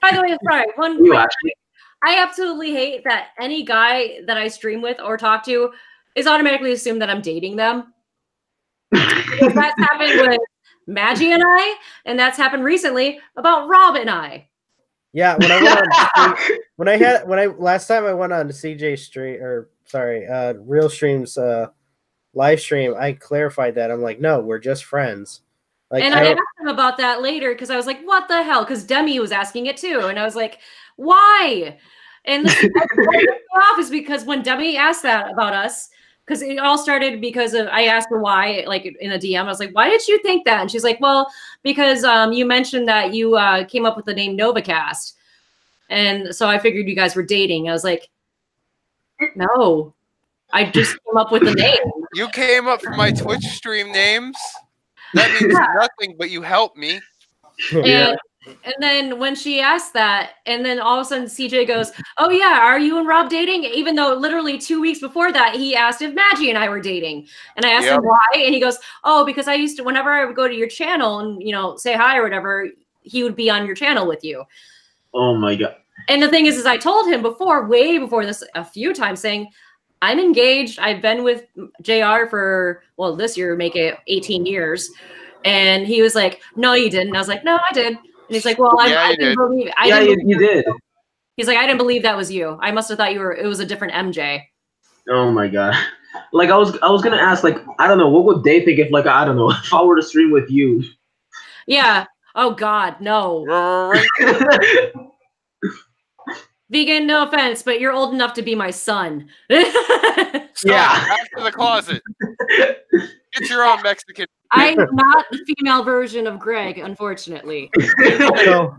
S5: By the way, sorry. I absolutely hate that any guy that I stream with or talk to is automatically assumed that I'm dating them. Because that's happened with Magi and I, and that's happened recently about Rob and I.
S1: Yeah, last time I went on to CJ stream, or sorry, Real Stream's live stream, I clarified that. I'm like, no, we're just friends. Like,
S5: and I asked him about that later because I was like, what the hell? Because Demi was asking it too. And I was like, why? And the off is because when Demi asked that about us, because it all started because I asked her why, like in a DM, I was like, why did you think that? And she's like, well, because you mentioned that you came up with the name Novakast. And so I figured you guys were dating. I was like, no, I just came up with the name.
S3: You came up for my Twitch stream names. That means nothing, but you helped me.
S5: And then when she asked that, and then all of a sudden CJ goes, oh yeah, are you and Rob dating? Even though literally 2 weeks before that, he asked if Magi and I were dating. And I asked him why, and he goes, oh, because I used to, whenever I would go to your channel and, you know, say hi or whatever, he would be on your channel with you.
S2: Oh my God.
S5: And the thing is I told him before, way before this, a few times saying, I'm engaged. I've been with JR for, well, this year, make it 18 years. And he was like, no, you didn't. And I was like, no, I did. And he's like, well, I didn't believe it.
S2: You did.
S5: He's like, I didn't believe that was you. I must have thought it was a different MJ.
S2: Oh my God. Like I was going to ask, like, I don't know, what would they think if, like, I don't know, if I were to stream with you?
S5: Yeah. Oh God, no. Vegan, no offense, but you're old enough to be my son.
S3: After the closet. Get your own Mexican.
S5: I'm not the female version of Greg, unfortunately.
S1: So,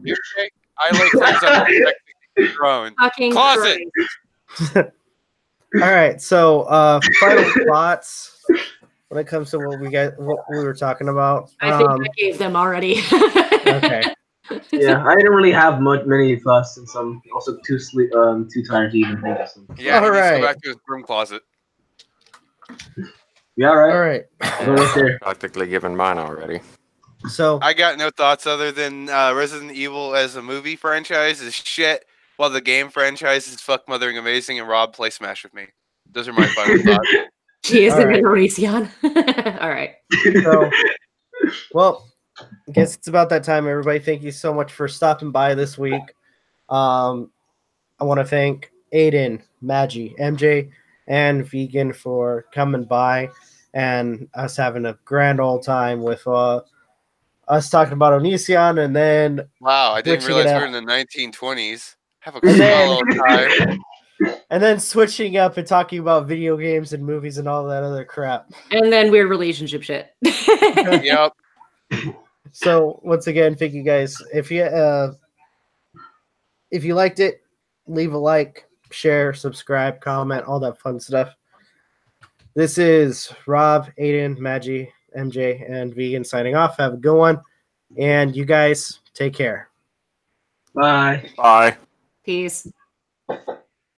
S3: I like things on the Mexican throne.
S5: Fucking
S3: Closet.
S1: all right. So, final thoughts when it comes to what we were talking about.
S5: I think I gave them already.
S1: Okay.
S2: Yeah, I didn't really have many thoughts since I'm also too tired to even think of something.
S3: Yeah,
S1: all right.
S3: Go back to his broom closet.
S2: Yeah, all right.
S1: All right.
S4: I've practically given mine already.
S1: So
S3: I got no thoughts other than Resident Evil as a movie franchise is shit, while the game franchise is fuck mothering amazing, and Rob play Smash with me. Those are my final thoughts.
S5: She isn't
S1: right.
S5: an Elysian. All right.
S1: So, well, I guess it's about that time, everybody. Thank you so much for stopping by this week. I want to thank Aiden, Magi, MJ, and Vegan for coming by and us having a grand old time with us talking about Onision, and then
S3: Wow, I didn't
S1: switching it
S3: realize we're
S1: up.
S3: in the 1920s. Have a good time.
S1: And then switching up and talking about video games and movies and all that other crap.
S5: And then weird relationship shit.
S3: Yep.
S1: So once again, thank you guys. If you liked it, leave a like, share, subscribe, comment, all that fun stuff. This is Rob, Aiden, Magi, MJ, and Vegan signing off. Have a good one. And you guys take care.
S2: Bye.
S4: Bye.
S5: Peace.